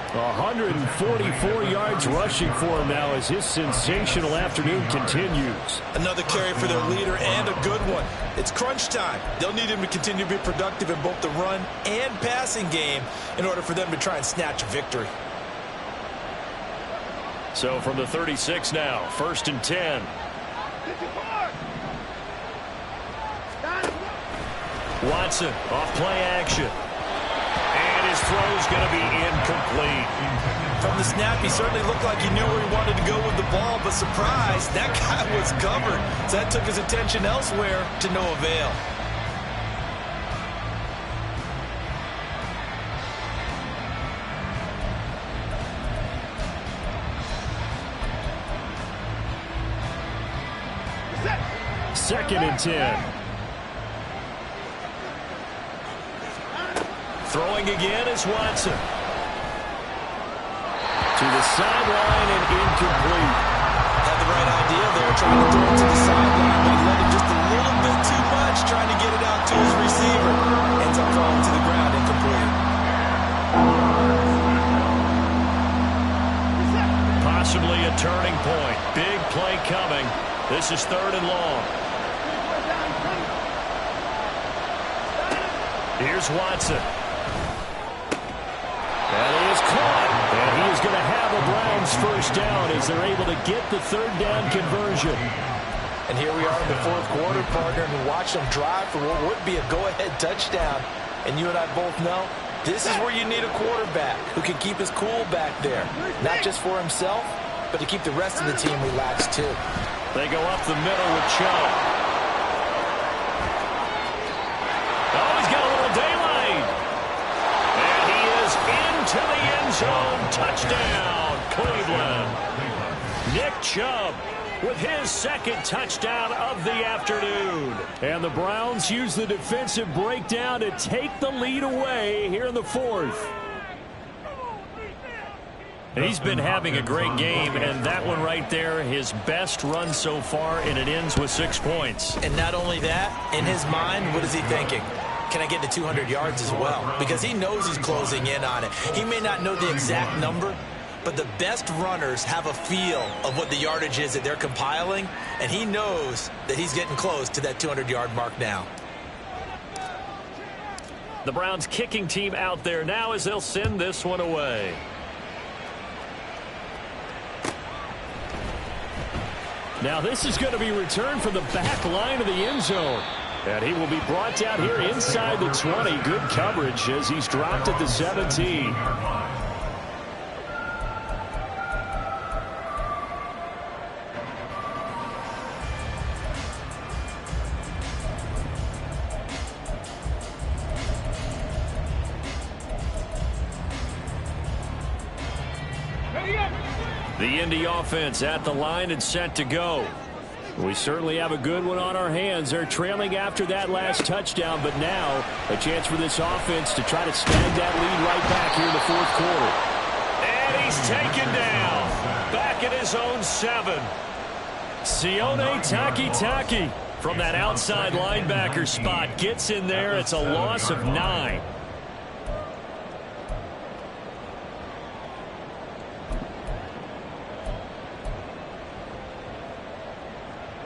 144 yards rushing for him now as his sensational afternoon continues. Another carry for their leader and a good one. It's crunch time. They'll need him to continue to be productive in both the run and passing game in order for them to try and snatch a victory. So from the 36 now, 1st and 10. Watson off play action. And his throw's going to be incomplete. From the snap, he certainly looked like he knew where he wanted to go with the ball, but surprise, that guy was covered. So that took his attention elsewhere to no avail. Second and 10. Throwing again is Watson. To the sideline and incomplete. Had the right idea there, trying to throw it to the sideline, but he let it just a little bit too much, trying to get it out to his receiver. Ends up falling to the ground, incomplete. Possibly a turning point. Big play coming. This is 3rd and long. Here's Watson. And he is caught. And he is going to have a Browns 1st down as they're able to get the 3rd down conversion. And here we are in the 4th quarter, partner, and watch them drive for what would be a go-ahead touchdown. And you and I both know this is where you need a quarterback who can keep his cool back there. Not just for himself, but to keep the rest of the team relaxed too. They go up the middle with Chubb. Oh, he's got a little daylight. And he is into the end zone. Touchdown, Cleveland. Nick Chubb with his 2nd touchdown of the afternoon. And the Browns use the defensive breakdown to take the lead away here in the 4th. He's been having a great game, and that one right there, his best run so far, and it ends with 6 points. And not only that, in his mind, what is he thinking? can I get to 200 yards as well? Because he knows he's closing in on it. He may not know the exact number, but the best runners have a feel of what the yardage is that they're compiling, and he knows that he's getting close to that 200-yard mark now. The Browns kicking team out there now as they'll send this one away. Now this is going to be returned from the back line of the end zone. And he will be brought down here inside the 20. Good coverage as he's dropped at the 17. The Indy offense at the line and set to go. We certainly have a good one on our hands. They're trailing after that last touchdown, but now a chance for this offense to try to snag that lead right back here in the fourth quarter. And he's taken down. Back at his own 7. Sione Takitaki from that outside linebacker spot gets in there. It's a loss of 9.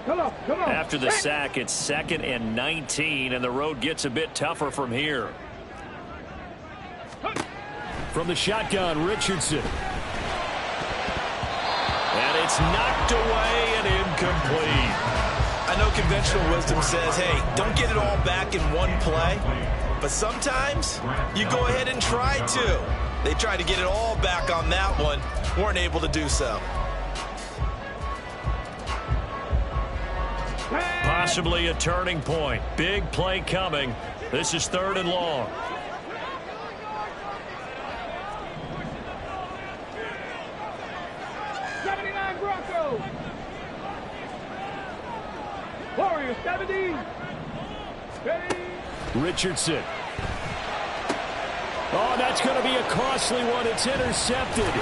Come on. After the sack, it's 2nd and 19, and the road gets a bit tougher from here. From the shotgun, Richardson. And it's knocked away and incomplete. I know conventional wisdom says, hey, don't get it all back in one play. But sometimes you go ahead and try to. They tried to get it all back on that one. Weren't able to do so. Possibly a turning point. Big play coming. This is 3rd and long. Broncos. Warriors 70. Richardson. Oh, that's going to be a costly one. It's intercepted.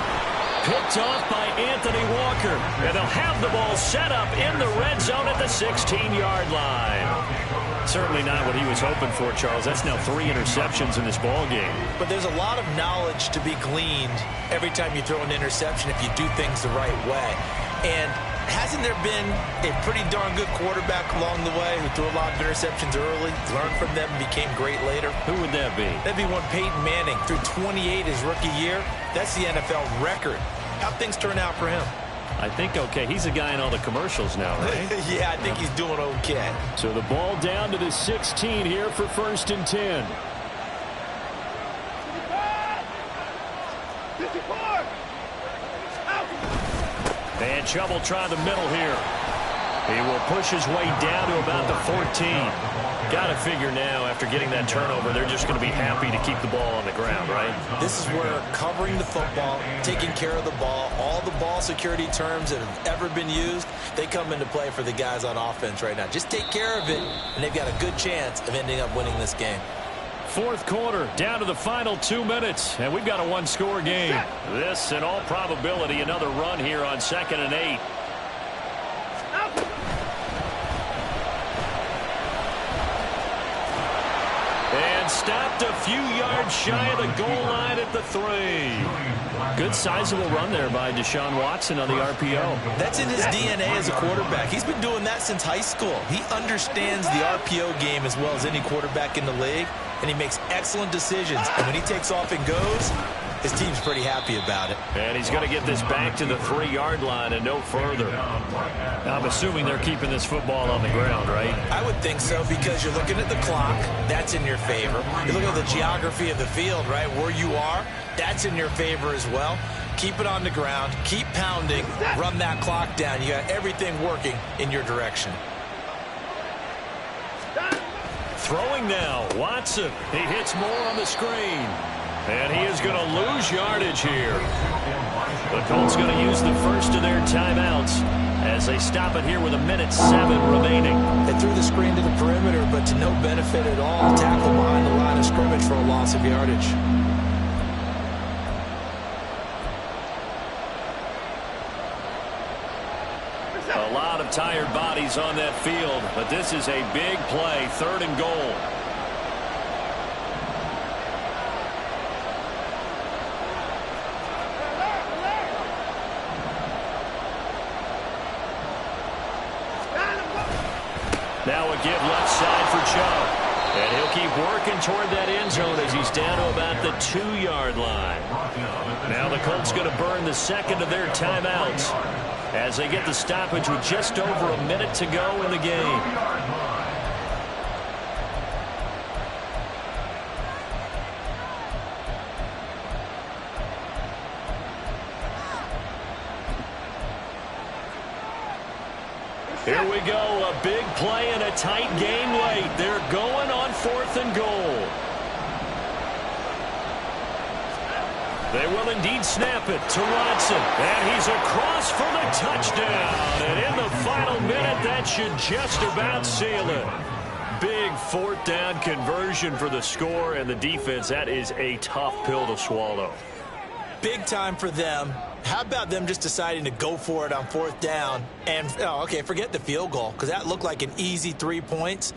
Picked off by Anthony Walker. And they'll have the ball set up in the red zone at the 16-yard line. Certainly not what he was hoping for, Charles. That's now 3 interceptions in this ball game. But there's a lot of knowledge to be gleaned every time you throw an interception if you do things the right way. And hasn't there been a pretty darn good quarterback along the way who threw a lot of interceptions early, learned from them, and became great later? Who would that be? That'd be one Peyton Manning. Threw 28 his rookie year. That's the NFL record. How'd things turn out for him? I think okay. He's a guy in all the commercials now, right? Yeah, I think he's doing okay. So the ball down to the 16 here for 1st and 10. And trouble trying the middle here. He will push his way down to about the 14. Got to figure now, after getting that turnover, they're just going to be happy to keep the ball on the ground, right? This is where covering the football, taking care of the ball, all the ball security terms that have ever been used, they come into play for the guys on offense right now. Just take care of it, and they've got a good chance of ending up winning this game. 4th quarter, down to the final 2 minutes, and we've got a 1-score game. This, in all probability, another run here on 2nd and 8. And stopped a few yards shy of the goal line at the 3. Good sizable run there by Deshaun Watson on the RPO. That's in his DNA as a quarterback. He's been doing that since high school. He understands the RPO game as well as any quarterback in the league, and he makes excellent decisions. And when he takes off and goes, his team's pretty happy about it. And he's going to get this back to the 3-yard line and no further. I'm assuming they're keeping this football on the ground, right? I would think so, because you're looking at the clock. That's in your favor. You're looking at the geography of the field, right? Where you are, that's in your favor as well. Keep it on the ground. Keep pounding. Run that clock down. You got everything working in your direction. Throwing now, Watson. He hits more on the screen. And he is going to lose yardage here. The Colts going to use the first of their timeouts as they stop it here with 1:07 remaining. They threw the screen to the perimeter, but to no benefit at all. Tackle behind the line of scrimmage for a loss of yardage. A lot of tired bodies on that field, but this is a big play, 3rd and goal. Now a give left side for Chubb. And he'll keep working toward that end zone as he's down to about the 2-yard line. Now the Colts going to burn the second of their timeouts as they get the stoppage with just over a minute to go in the game. Here we go, a big play and a tight game late. They're going on 4th and goal. They will indeed snap it to Watson. And he's across for the touchdown. And in the final minute, that should just about seal it. Big 4th down conversion for the score, and the defense, that is a tough pill to swallow. Big time for them. How about them just deciding to go for it on 4th down? And, okay, forget the field goal, because that looked like an easy 3 points.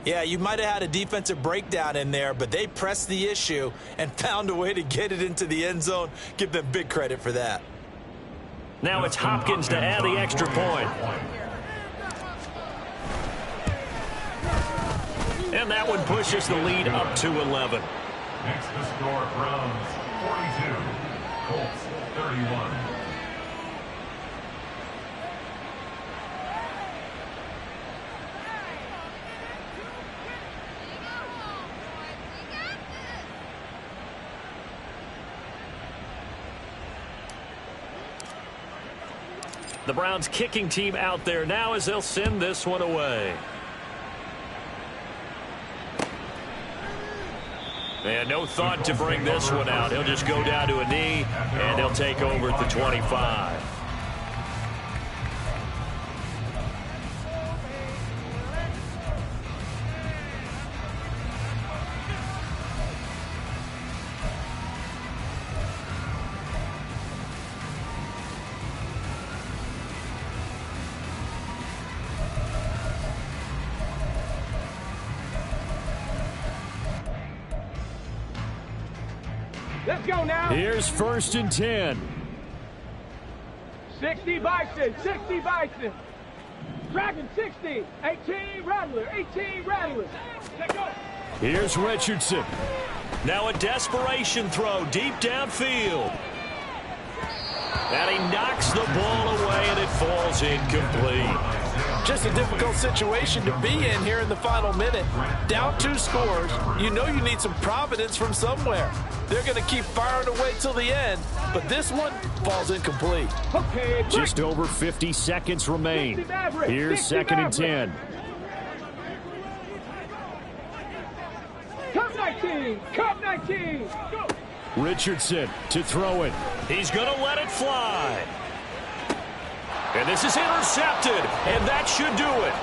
Yeah, you might have had a defensive breakdown in there, but they pressed the issue and found a way to get it into the end zone. Give them big credit for that. Now it's Hopkins to add the extra point. And that one pushes the lead up to 11. Next to score, Browns 42, Colts 31. The Browns kicking team out there now as they'll send this one away. And no thought to bring this one out. He'll just go down to a knee, and he'll take over at the 25. Let's go now. Here's 1st and 10. 60 Bison, 60 Bison. Dragon 60, 18 Rattler, 18 Rattler. Let's go. Here's Richardson. Now a desperation throw deep downfield. And he knocks the ball away, and it falls incomplete. Just a difficult situation to be in here in the final minute. Down 2 scores. You know you need some providence from somewhere. They're going to keep firing away till the end, but this one falls incomplete. Okay, just over 50 seconds remain. Here's 2nd and 10. Cup 19, Cup 19. Go. Richardson to throw it. He's going to let it fly. And this is intercepted, and that should do it.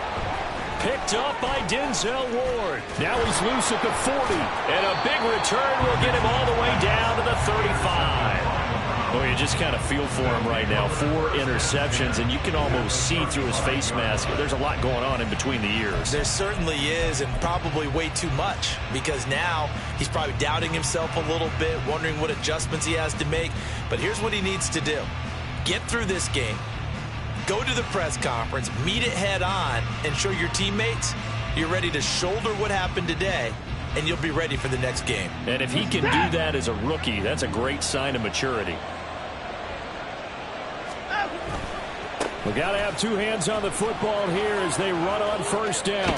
Picked up by Denzel Ward. Now he's loose at the 40. And a big return will get him all the way down to the 35. Well, you just kind of feel for him right now. 4 interceptions, and you can almost see through his face mask. There's a lot going on in between the ears. There certainly is, and probably way too much, because now he's probably doubting himself a little bit, wondering what adjustments he has to make. But here's what he needs to do. Get through this game. Go to the press conference, meet it head on, and show your teammates you're ready to shoulder what happened today, and you'll be ready for the next game. And if he can do that as a rookie, that's a great sign of maturity. We got to have 2 hands on the football here as they run on 1st down.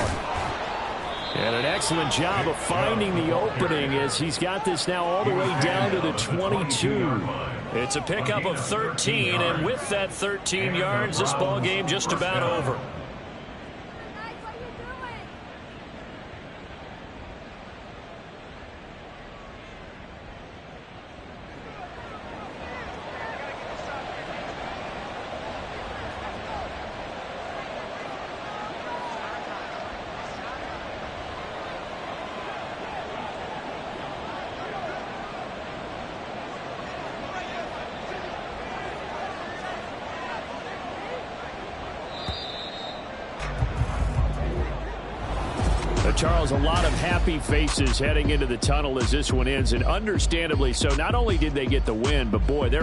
And an excellent job of finding the opening as he's got this now all the way down to the 22. It's a pickup of 13, and with that 13 yards, this ball game just about over. Charles, a lot of happy faces heading into the tunnel as this one ends, and understandably so. Not only did they get the win, but boy, they're